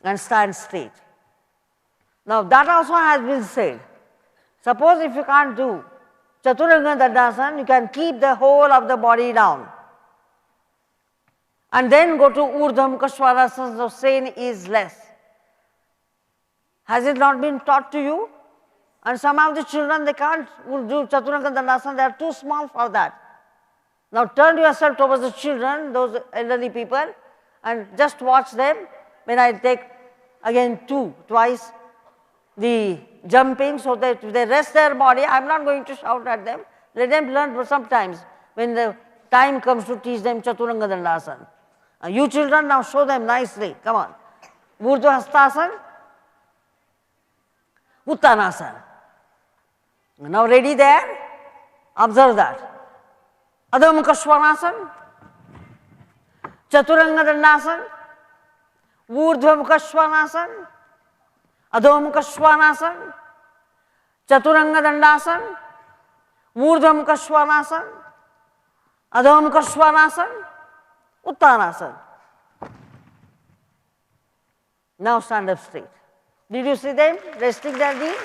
And stand straight. Now that also has been said. Suppose if you can't do Chaturanga Dandasana, you can keep the whole of the body down. And then go to Urdhva Mukha Svanasana, so strain is less. Has it not been taught to you? And some of the children, they can't do Chaturanga Dandasana, they are too small for that. Now turn yourself towards the children, those elderly people, and just watch them when I take again twice the jumping, so that if they rest their body, I am not going to shout at them. Let them learn sometimes when the time comes to teach them Chaturanga Dandasana. You children now show them nicely. Come on. Urdhva Hastasana, Uttanasana. Now ready there? Observe that. Adho Mukha Svanasana, Chaturanga Dandasana, Urdhva Mukha Svanasana, Adho Mukha Svanasana, Chaturanga Dandasana, Urdhva Mukha Svanasana, Adho Mukha Svanasana, Uttanasana. Now stand up straight. Did you see them resting their knee?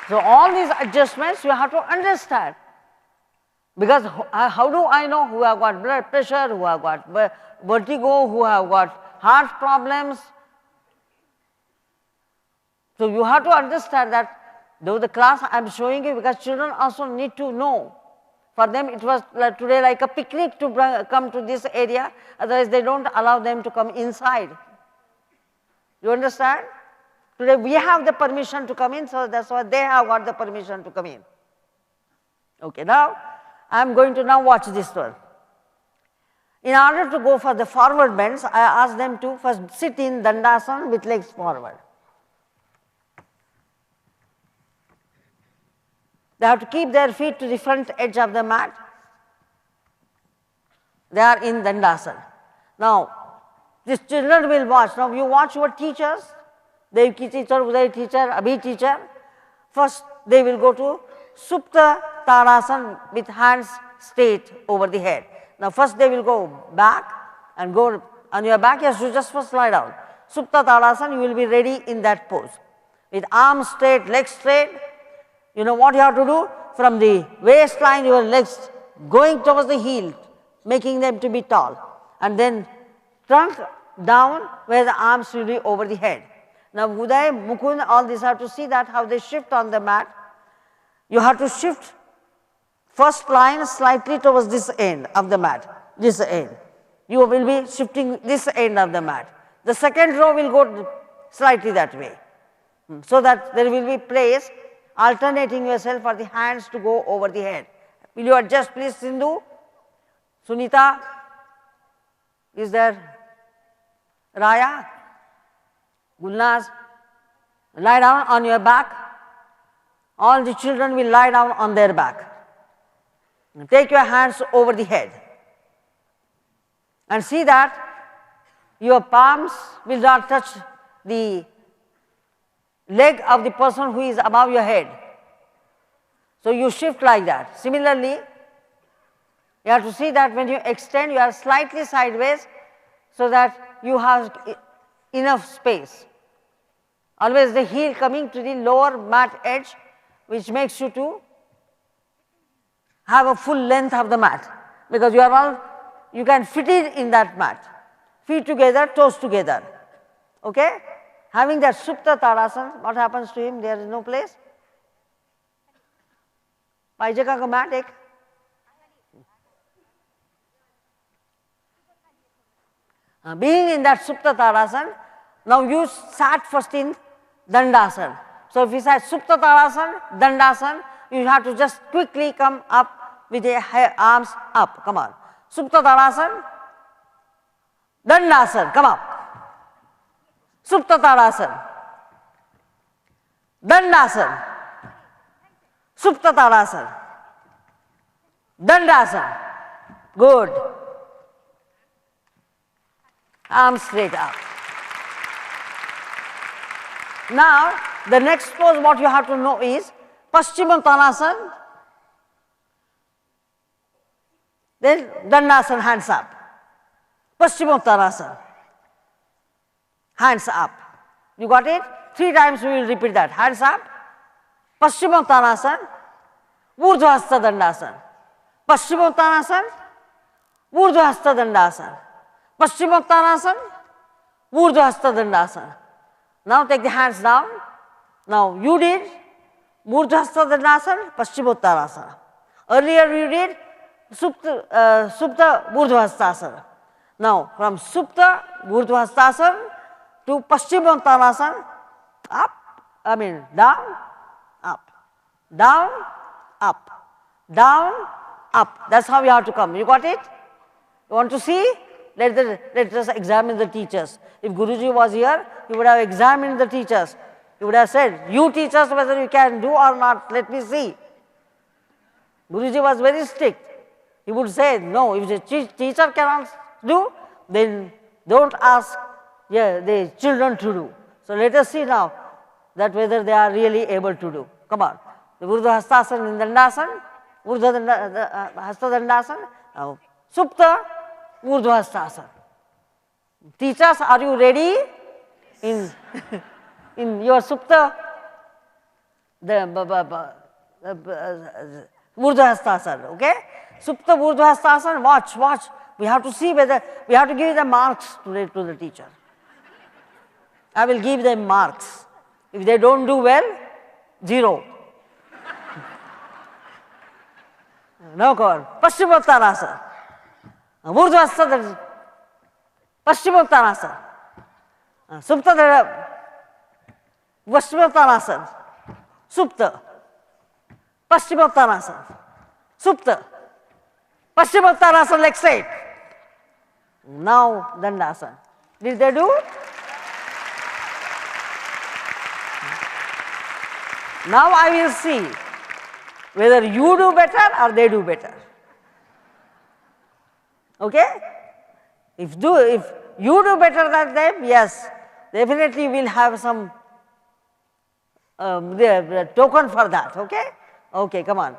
So all these adjustments you have to understand, because how do I know who have got blood pressure, who have got vertigo, who have got heart problems? So you have to understand that though the class I am showing you, because children also need to know. For them it was like today like a picnic to come to this area, otherwise they don't allow them to come inside. You understand? Today we have the permission to come in, so that's why they have got the permission to come in. Okay, now I am going to now watch this one. In order to go for the forward bends, I ask them to first sit in Dandasana with legs forward. They have to keep their feet to the front edge of the mat. They are in Dandasana. Now, these children will watch. Now, you watch your teachers, Devki teacher, Uday teacher, Abhi teacher. First, they will go to Supta Tadasana with hands straight over the head. Now, first they will go back and go on your back. Yes, you just first lie down. Supta Tadasana, you will be ready in that pose. With arms straight, legs straight. You know what you have to do? From the waistline, your legs going towards the heel, making them to be tall. And then trunk down where the arms will be over the head. Now Uday, Mukund, all these have to see that how they shift on the mat. You have to shift first line slightly towards this end of the mat, this end. You will be shifting this end of the mat. The second row will go slightly that way. So that there will be place alternating yourself for the hands to go over the head. Will you adjust please, Sindhu? Sunita? Is there? Raya? Gulnaz? Lie down on your back. All the children will lie down on their back. Take your hands over the head. And see that your palms will not touch the leg of the person who is above your head. So you shift like that. Similarly, you have to see that when you extend, you are slightly sideways so that you have enough space. Always the heel coming to the lower mat edge, which makes you to have a full length of the mat, because you are all, you can fit it in that mat. Feet together, toes together. Okay? Having that Supta Tadasana, what happens to him? There is no place. Paijaka ka mat ek. Being in that Supta Tadasana, now you sat first in Dandasana. So if you say Supta Tadasana, Dandasana, you have to just quickly come up with your arms up. Come on. Supta Tadasana, Dandasana, come up. Supta Tadasana, Dandasana, Supta Tadasana, Dandasana. Good. Arms straight up. Now, the next pose what you have to know is Paschimottanasana, then Dandasana, hands up. Paschimottanasana, hands up. You got it? 3 times we will repeat that. Hands up. Paschimottanasana, Urdhva Dandasana. Paschimottanasana, Urdhva Dandasana. Paschimottanasana, Urdhva Dandasana. Now take the hands down. Now you did Urdhva Dandasana, Paschimottanasana. Earlier you did Supta Urdhva. Now from Supta Urdhva to Paschimottanasana, up, down, up. down, up, down, up. That's how you have to come. You got it? You want to see? Let us examine the teachers. If Guruji was here, he would have examined the teachers. He would have said, you teachers, whether you can do or not, let me see. Guruji was very strict. He would say, no, if the teacher cannot do, then don't ask the children to do. So let us see now that whether they are really able to do. Come on. The Urdhva Hastasana in Dandasana, Urdhva Hasta Dandasana, now Supta Urdhva Hastasana. Teachers, are you ready? In your Supta, the Urdhva Hastasana, okay? Supta Urdhva Hastasana, watch. We have to see whether, we have to give the marks to the teacher. I will give them marks. If they don't do well, 0. No call. Paschimottanasana. Urdhva Hastasana. Paschimottanasana. Supta Paschimottanasana. Supta. Paschimottanasana. Supta. Paschimottanasana, leg straight. Now Dandasana. Did they do? Now I will see whether you do better or they do better. Okay? If you do better than them, yes, definitely we will have some the token for that. Okay? Okay, come on.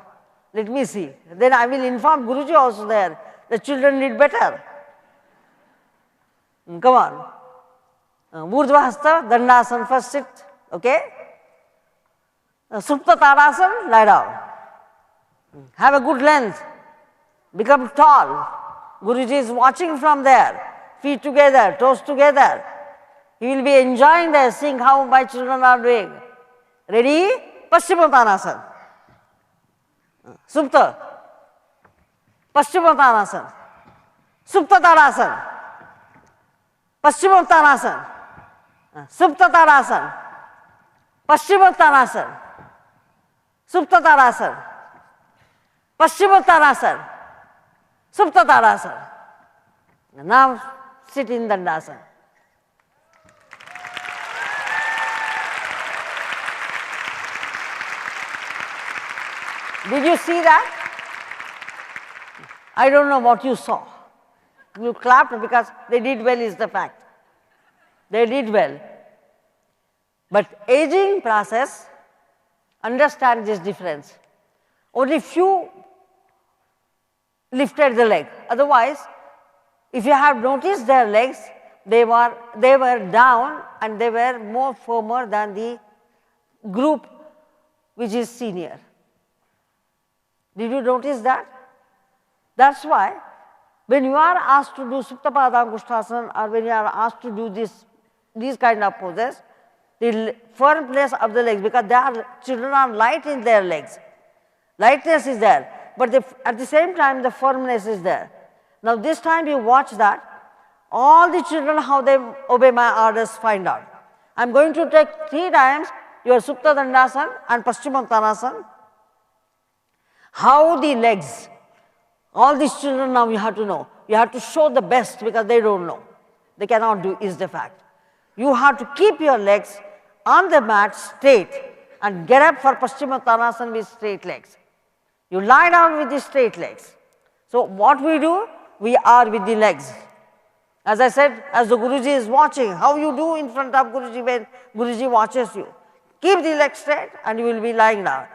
Let me see. Then I will inform Guruji also there. The children did better. Come on. Urdhva Hasta, Dandasana, first sit. Okay? Supta Tadasana, lie down. Have a good length. Become tall. Guruji is watching from there. Feet together, toes together. He will be enjoying this, seeing how my children are doing. Ready? Paschimottanasana. Supta. Paschimottanasana. Supta Tadasana. Paschimottanasana. Supta Tadasana. Paschimottanasana. Supta Tadasana. Paschimottanasana. Supta Tadasana. Now sit in Dandasana. Did you see that? I don't know what you saw. You clapped because they did well is the fact. They did well. But aging process, understand this difference. Only few lifted the leg. Otherwise, if you have noticed their legs, they were down and they were more firmer than the group which is senior. Did you notice that? That's why when you are asked to do Supta Padangushthasana or when you are asked to do these kind of poses, the firm place of the legs, because children are light in their legs. Lightness is there, but at the same time the firmness is there. Now this time you watch that, all the children how they obey my orders, find out. I am going to take 3 times your Supta Dandasana and Paschimottanasana. How the legs, all these children now you have to know. You have to show the best because they don't know. They cannot do is the fact. You have to keep your legs on the mat straight and get up for Paschimottanasana with straight legs. You lie down with the straight legs. So what we do, we are with the legs. As I said, as the Guruji is watching, how you do in front of Guruji when Guruji watches you. Keep the legs straight and you will be lying down.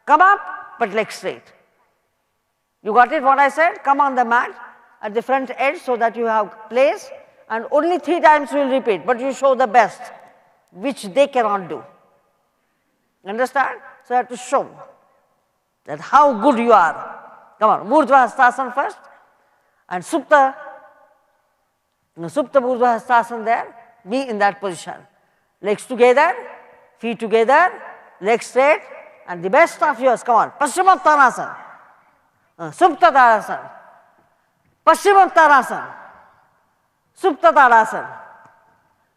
Come up, but legs straight. You got it what I said? Come on the mat at the front edge so that you have place, and only 3 times you will repeat, but you show the best, which they cannot do. Understand? So you have to show that how good you are. Come on, Urdhva Hastasana first, and Supta Urdhva Hastasana there, be in that position. Legs together, feet together, legs straight, and the best of yours, come on, Paschimottanasana, Supta Tadasana, Paschimottanasana, Supta Tadasana,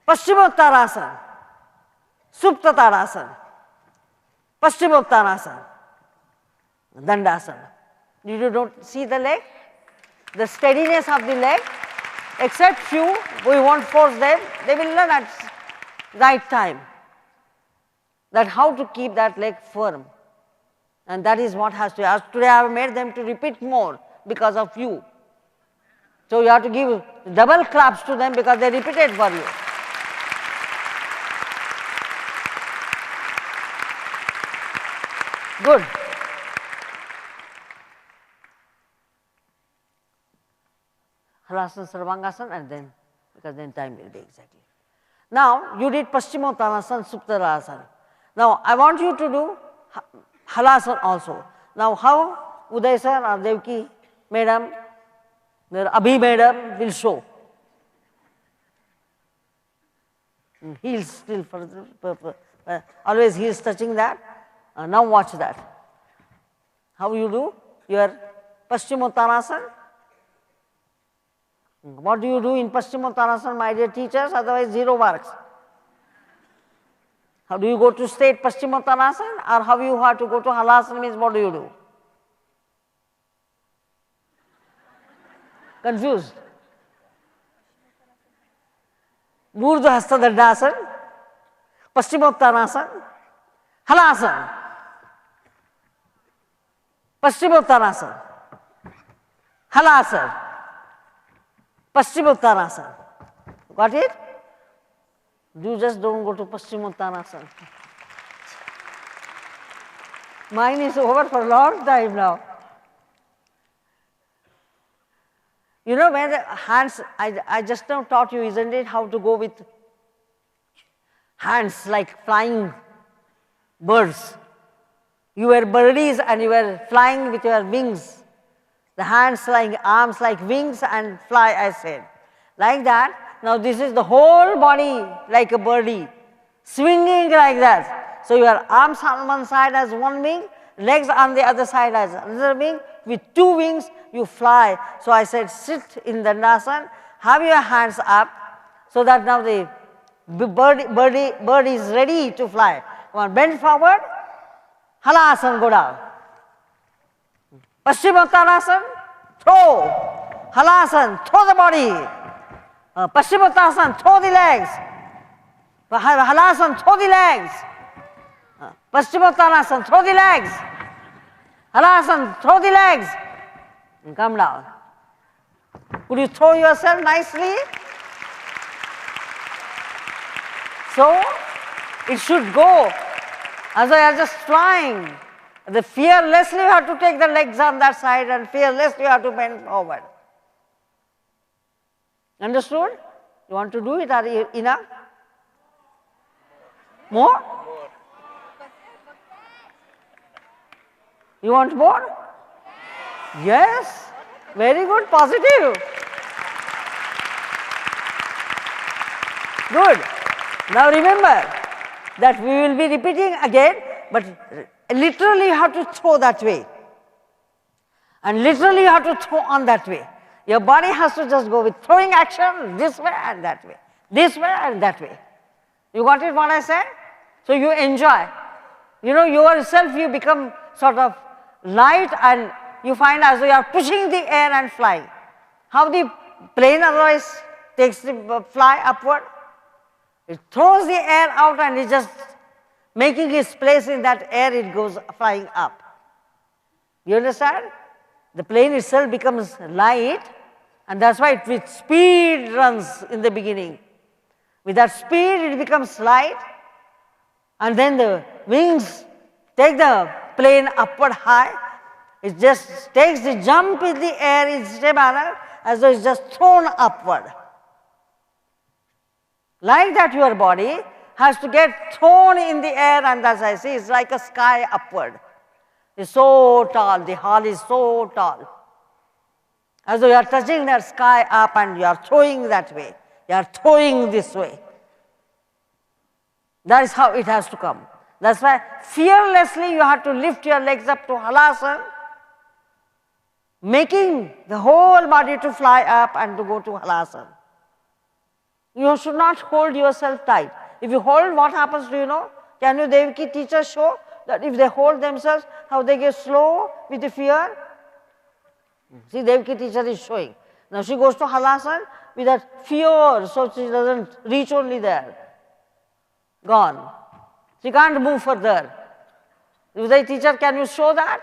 Paschimottanasana, Supta Tadasana, Paschimottanasana, Dandasana. You don't see the leg, the steadiness of the leg, except few, we won't force them, they will learn at right time that how to keep that leg firm. And that is what has to, as today I have made them to repeat more because of you. So you have to give double claps to them because they repeated for you. Good. Halasana, Sarvangasana, and then, because then time will be exactly. Now, you did Paschimottanasana, Suptarasana. Now, I want you to do Halasana also. Now, how Uday sir or Devki madam, their Abhi madam will show. Heels still, always heels touching that. Now watch that. How you do your Paschimottanasana? What do you do in Paschimottanasana, my dear teachers? Otherwise 0 marks. How do you go to straight Paschimottanasana, or how you have to go to Halasana means what do you do? Confused? Urdhva Hasta Dandasana, Paschimottanasana, Halasana, Paschimottanasana, Halasana, Paschimottanasana. Got it? You just don't go to Paschimottanasana. Mine is over for a long time now. You know where the hands, I just now taught you, isn't it, how to go with hands like flying birds. You were birdies and you were flying with your wings. The hands like arms like wings and fly, I said. Like that. Now this is the whole body like a birdie, swinging like that. So your arms on one side as one wing, legs on the other side as another wing. With 2 wings you fly. So I said sit in the Dandasana, have your hands up so that now the bird is ready to fly. Come on, bend forward, Halasana, go down. Paschimottanasana, throw, Halasana, throw the body. Paschimottanasana, throw the legs. Halasana, throw the legs. Paschimottanasana, throw the legs. Halasana, throw the legs. And come down. Could you throw yourself nicely? So, it should go as I am just flying. The fearlessly you have to take the legs on that side and fearlessly you have to bend forward. Understood? You want to do it or enough? More? You want more? Yes. Very good, positive. Good. Now remember that we will be repeating again, but literally you have to throw that way. And literally you have to throw on that way. Your body has to just go with throwing action this way and that way. This way and that way. You got it what I said? So you enjoy. You know, yourself you become sort of light and you find as though you are pushing the air and flying. How the plane otherwise takes the fly upward? It throws the air out and it just making its place in that air, it goes flying up. You understand? The plane itself becomes light and that's why it with speed runs in the beginning. With that speed it becomes light and then the wings take the plane upward high. It just takes the jump in the air in such a manner as though it's just thrown upward. Like that your body has to get thrown in the air and as I see it's like a sky upward. It's so tall, the hall is so tall. As though you are touching that sky up and you are throwing that way. You are throwing this way. That is how it has to come. That's why fearlessly you have to lift your legs up to Halasana, making the whole body to fly up and to go to Halasana. You should not hold yourself tight. If you hold, what happens do you know? Can you Devaki teachers show that if they hold themselves, how they get slow, with the fear. See, Devaki teacher is showing. Now she goes to Halasana with that fear, so she doesn't reach only there. Gone. She can't move further. Uday teacher, can you show that?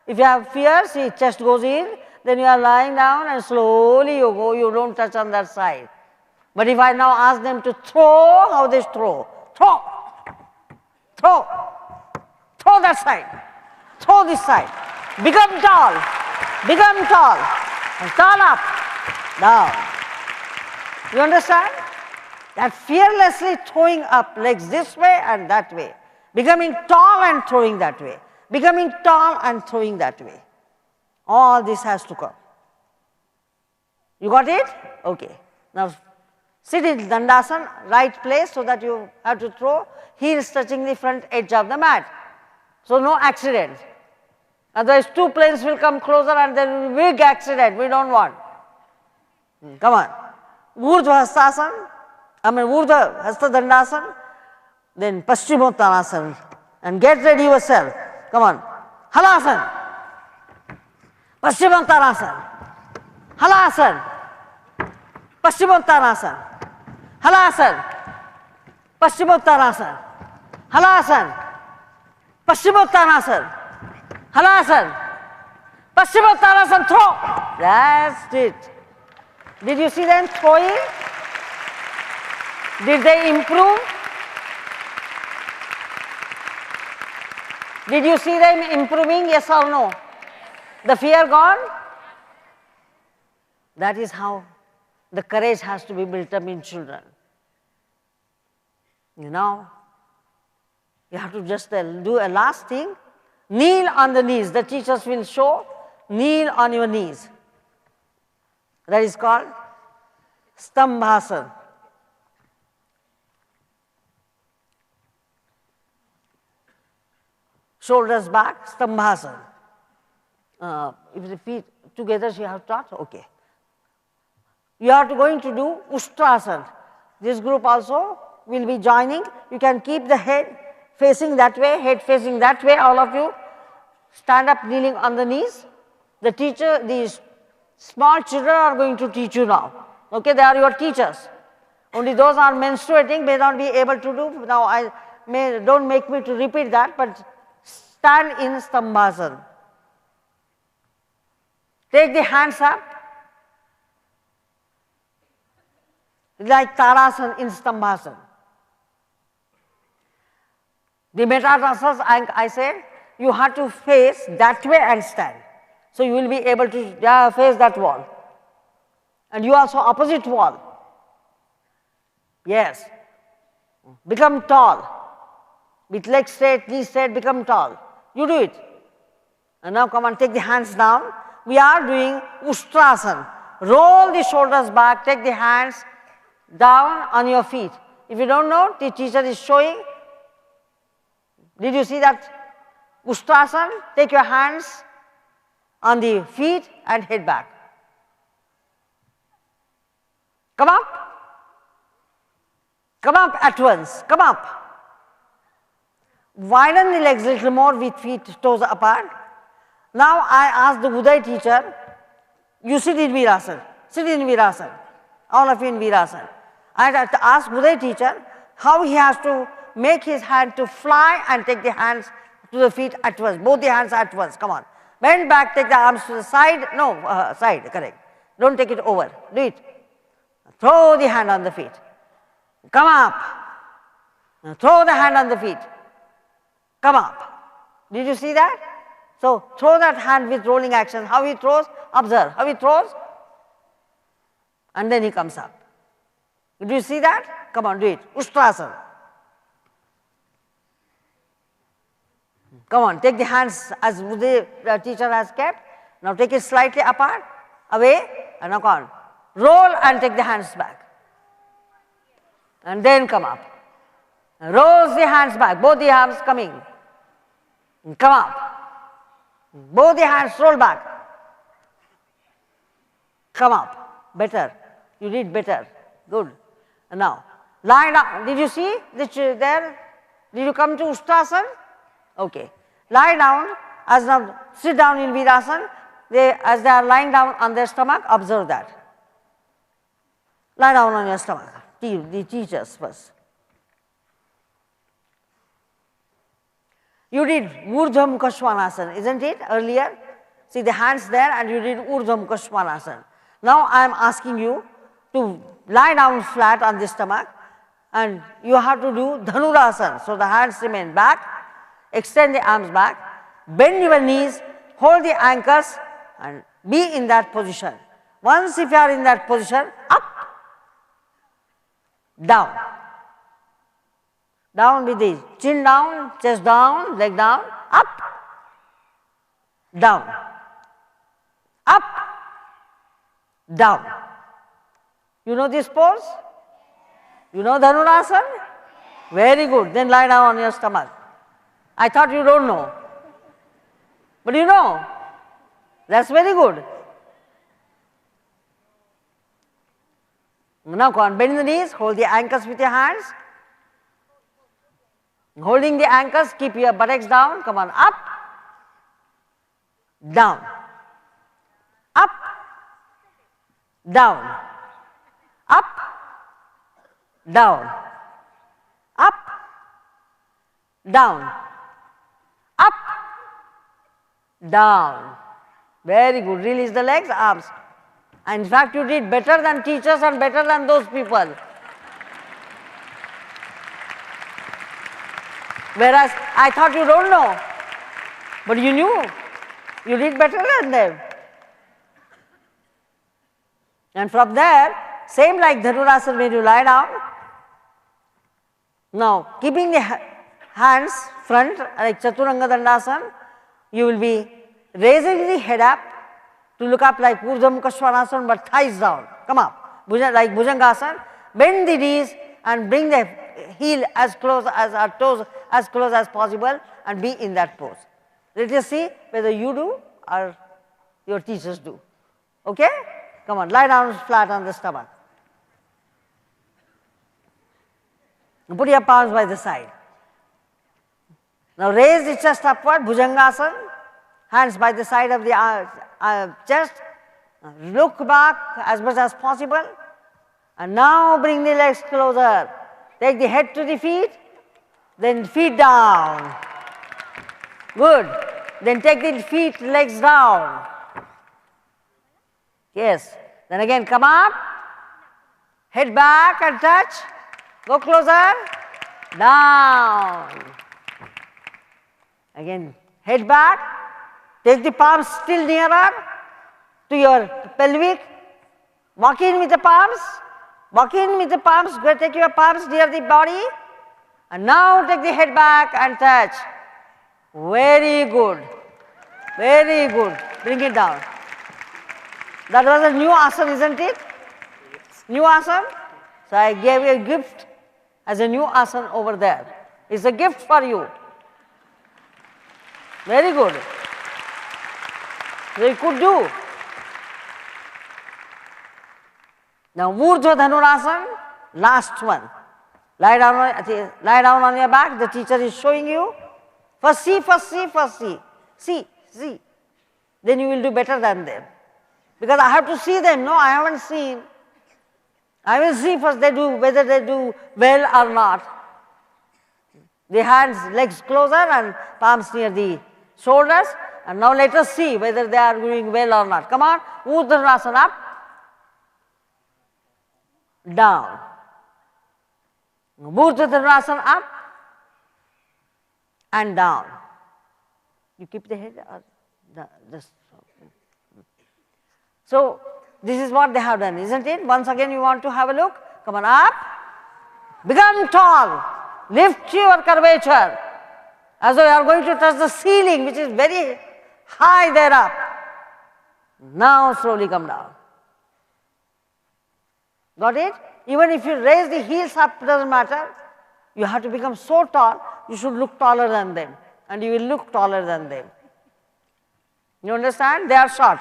If you have fear, see, chest goes in, then you are lying down and slowly you go, you don't touch on that side. But if I now ask them to throw, how they throw? Throw, throw, throw that side, throw this side. Become tall, and tall up, down. You understand? That fearlessly throwing up legs this way and that way. Becoming tall and throwing that way. Becoming tall and throwing that way. All this has to come. You got it? Okay. Now sit in Dandasana, right place so that you have to throw, heels touching the front edge of the mat. So no accident. Otherwise 2 planes will come closer and there will be big accident. We don't want. Come on. Urdhva Hastasana, Urdhva Hasta Dandasana, then Paschimottanasana. And get ready yourself. Come on. Halasana. Paschimottanasana. Halasana. Paschimottanasana. Halasana. Paschimottanasana. Halasana. Paschimottanasana. Halasana. Paschimottanasana, throw. That's it. Did you see them throwing? Did they improve? Did you see them improving, yes or no? The fear gone? That is how the courage has to be built up in children. You know, you have to just do a last thing. Kneel on the knees. The teachers will show, kneel on your knees. That is called Stambhasana. Shoulders back, Stambhasana. If the feet together she has taught, okay. You are going to do Ustrasana. This group also will be joining. You can keep the head facing that way, head facing that way, all of you. Stand up kneeling on the knees. The teacher, these small children are going to teach you now. Okay, they are your teachers. Only those are menstruating may not be able to do. Now don't make me to repeat that, but stand in Stambhasana. Take the hands up. Like Tarasana in Stambhasana. The Metatarasas, I said, you have to face that way and stand. So you will be able to face that wall. And you also opposite wall. Yes. Become tall. With legs straight, knees straight, become tall. You do it. And now come on, take the hands down. We are doing Ustrasana. Roll the shoulders back, take the hands down on your feet. If you don't know, the teacher is showing. Did you see that Ustrasana? Take your hands on the feet and head back. Come up. Come up at once. Come up. Widen the legs a little more with feet, toes apart. Now I ask the Uday teacher, you sit in Virasana. Sit in Virasana. All of you in Virasana. I have to ask Uday teacher how he has to make his hand to fly and take the hands to the feet at once. Both the hands at once. Come on. Bend back, take the arms to the side. No, side, correct. Don't take it over. Do it. Throw the hand on the feet. Come up. Now throw the hand on the feet. Come up. Did you see that? So throw that hand with rolling action. How he throws, observe. How he throws, and then he comes up. Do you see that? Come on, do it. Ustrasana. Come on, take the hands as the teacher has kept. Now take it slightly apart, away, and now come on. Roll and take the hands back. And then come up. Roll the hands back, both the arms coming. Come up. Both the hands roll back. Come up. Better. You did better. Good. And now, lie down. Did you see there? Did you come to Ustrasana? Okay. Lie down As now sit down in Virasana, as they are lying down on their stomach, observe that. Lie down on your stomach, the teachers first. You did Urdhva Mukha Svanasana, isn't it, earlier? See the hands there and you did Urdhva Mukha Svanasana. Now I am asking you to lie down flat on the stomach and you have to do Dhanurasana. So the hands remain back, extend the arms back, bend your knees, hold the ankles and be in that position. Once if you are in that position, up, down. Down with the chin down, chest down, leg down, up, down, up, down. You know this pose? You know Dhanurasana? Very good. Then lie down on your stomach. I thought you don't know. But you know. That's very good. Now go on, bend the knees, hold the ankles with your hands. Holding the ankles, keep your buttocks down, come on, up, down, up, down, up, down, up, down, up, down. Very good. Release the legs, arms. And in fact, you did better than teachers and better than those people. Whereas I thought you don't know, but you knew. You did better than them. And from there, same like Dhanurasana when you lie down. Now, keeping the hands front like Chaturanga Dandasana, you will be raising the head up to look up like Urdhva Mukha Svanasana but thighs down. Come up, like Bhujangasana. Bend the knees and bring the heel as close as our toes as close as possible and be in that pose. Let us see whether you do or your teachers do. Okay? Come on, lie down flat on the stomach. Put your palms by the side. Now raise the chest upward, Bhujangasana, hands by the side of the chest, look back as much as possible and now bring the legs closer. Take the head to the feet, then feet down. Good. Then take the feet, legs down. Yes. Then again come up, head back and touch, go closer, down. Again head back, take the palms still nearer to your pelvic, walk in with the palms, walk in with the palms, go take your palms near the body and now take the head back and touch. Very good, very good. Bring it down. That was a new asana, isn't it? New asana? So I gave you a gift as a new asana over there. It's a gift for you. Very good. So you could do. Now Urdhva Dhanurasana, last one. Lie down on your back, the teacher is showing you. First see, first see, first see. See. Then you will do better than them. Because I have to see them, no, I haven't seen. I will see first they do, whether they do well or not. The hands, legs closer and palms near the shoulders. And now let us see whether they are doing well or not. Come on, Urdhva Dhanurasana, up, down. Urdhva Dhanurasana, up and down. You keep the head or just. So this is what they have done, isn't it? Once again you want to have a look. Come on, up, become tall, lift your curvature as though you are going to touch the ceiling which is very high there up. Now slowly come down. Got it? Even if you raise the heels up, doesn't matter. You have to become so tall, you should look taller than them and you will look taller than them. You understand? They are short,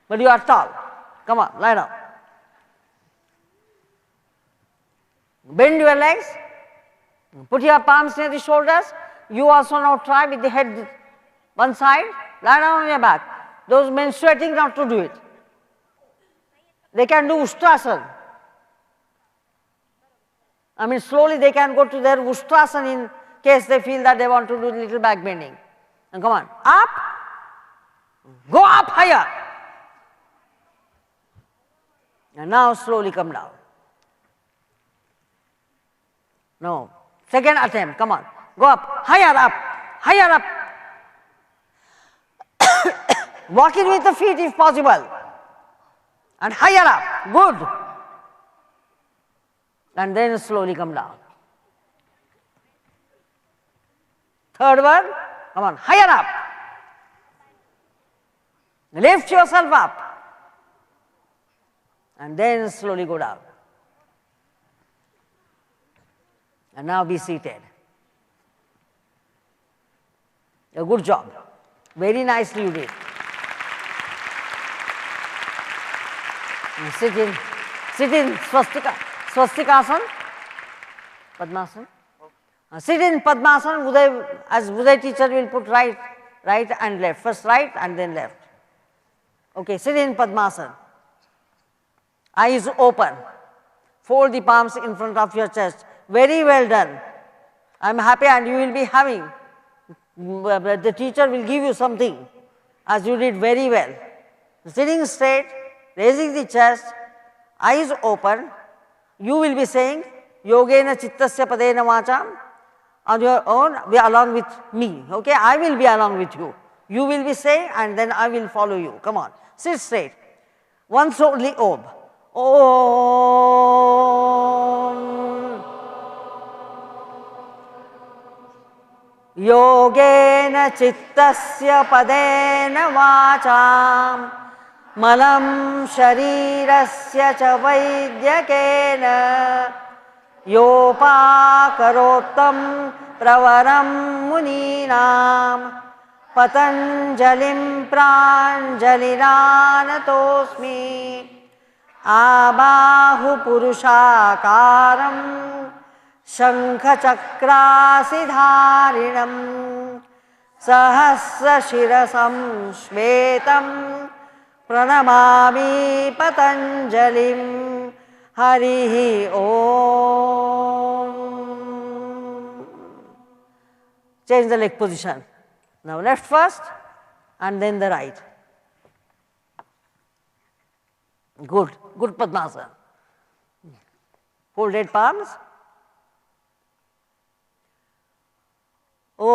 but you are tall. Come on, lie down. Bend your legs, put your palms near the shoulders. You also now try with the head One side, lie down on your back. Those menstruating, not to do it. They can do Ustrasana. I mean, slowly they can go to their Ustrasana in case they feel that they want to do little back bending. And come on, up, go up higher. And now slowly come down. No, second attempt, come on, go up, higher up, higher up. Walk it with the feet if possible. And higher up, good. And then slowly come down. Third one, come on, higher up. Lift yourself up. And then slowly go down. And now be seated. A good job. Very nicely you did. And sit in swastikasana, Padmasana. Sit in Padmasana, Uday, as Uday teacher will put right and left. First right and then left. Okay, sit in Padmasana. Eyes open. Fold the palms in front of your chest. Very well done. I am happy and you will be having. The teacher will give you something as you did very well. Sitting straight, raising the chest, eyes open. You will be saying, Yogena Chittasya Padena Vacham on your own, be along with me. Okay, I will be along with you. You will be saying and then I will follow you. Come on, sit straight. Once only Om. Om. Yogena Chittasya Padena Vacham Malam Sharirasya Cha Vaidyakena Yopakarotam Pravaram Muninam Patanjalim Pranjalinanatosmi Abahu Purushakaram Shankhachakrasidharinam Sahasra Shirasam Shvetam Pranamami Patanjalim Harihi Om. Change the leg position. Now left first and then the right. Good, good Padmasana. Folded palms. Om.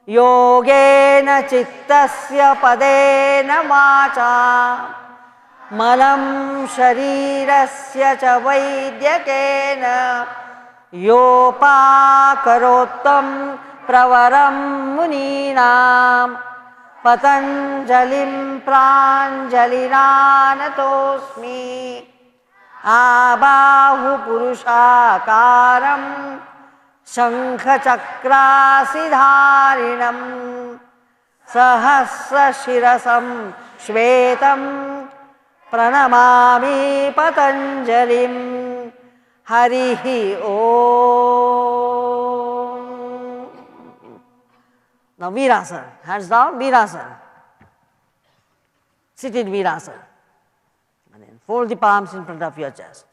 Yogena Chittasya Padena Vacha Malam Sharirasya Cha Vaidyakena Yopakarotam Pravaram Muninam Patanjalim Pranjalinanatosmi Abahu Purushakaram Shankhachakrasidharinam Sahasra Shirasam Shvetam Pranamami Patanjalim Harihi Om. Now Virasana, hands down, Virasana. Sit in Virasana. And then fold the palms in front of your chest.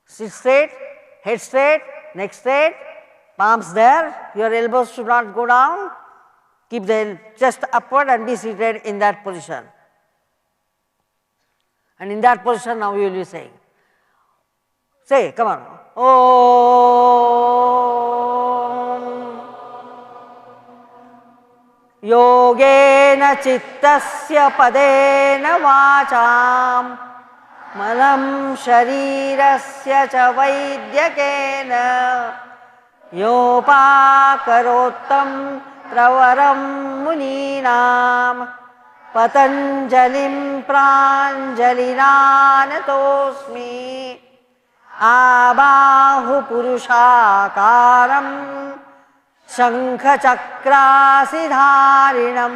Sit straight, head straight, neck straight, palms there. Your elbows should not go down. Keep the chest upward and be seated in that position. And in that position now you will be saying. Say, come on. Om. Yogena Chittasya Padena Vacham Malam Sharirasya Cha Vaidyakena Yopakarotam Pravaram Muninam Patanjalim Pranjalinanatosmi Abahu Purushakaram Shankhachakrasidharinam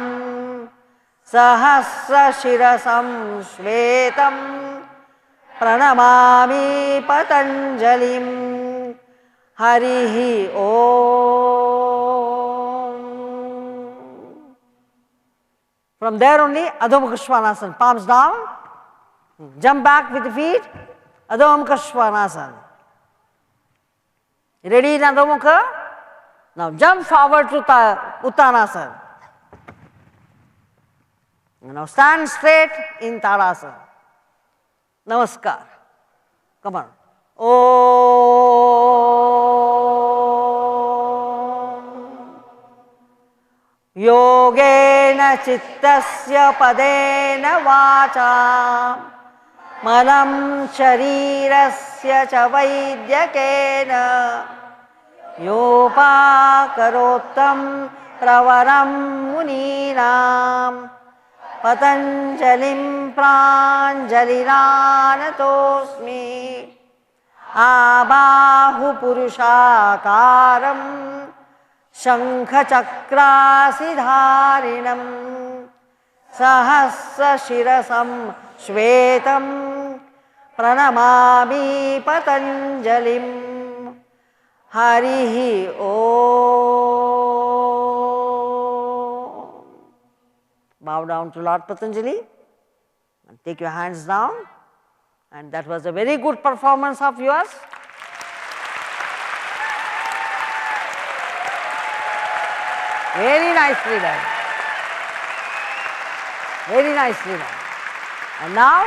Sahasra Shirasam Shvetam प्रणमामि पतञ्जलिं हरिः ॐ. From there only Adho Mukha Svanasana, palms down, jump back with the feet, Adho Mukha Svanasana. Ready in Adho Mukha? Now jump forward to Uttanasana. Now stand straight in Tadasana. Namaskar. Come on. Om. Yogena chittasya padena vacha manam sharirasya cha vaidyakena yopakarottam pravaram muninam Patanjalim pranjaliranatosmi Abahu purushakaram Shankhachakrasidharinam Sahasra shirasam shvetam Pranamami Patanjalim Harihi Om. Bow down to Lord Patanjali and take your hands down, and that was a very good performance of yours. Very nicely done. Very nicely done. And now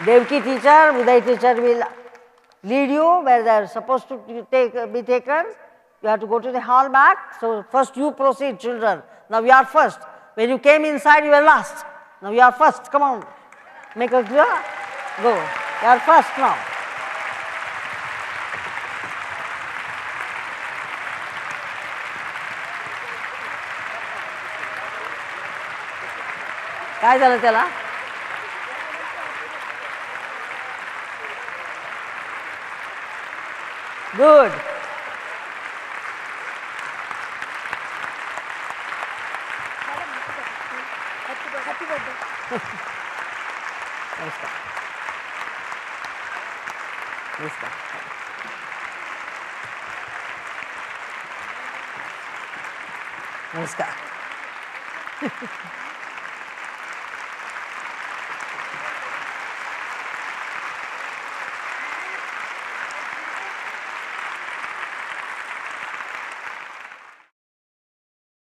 Devaki teacher, Uday teacher will lead you where they are supposed to be taken. You have to go to the hall back. So first you proceed, children. Now you are first. When you came inside, you were last. Now you are first. Come on. Make a clear. Go. You are first now. काय झालं त्याला? Good. Happy birthday. Namaskar. Namaskar. Namaskar.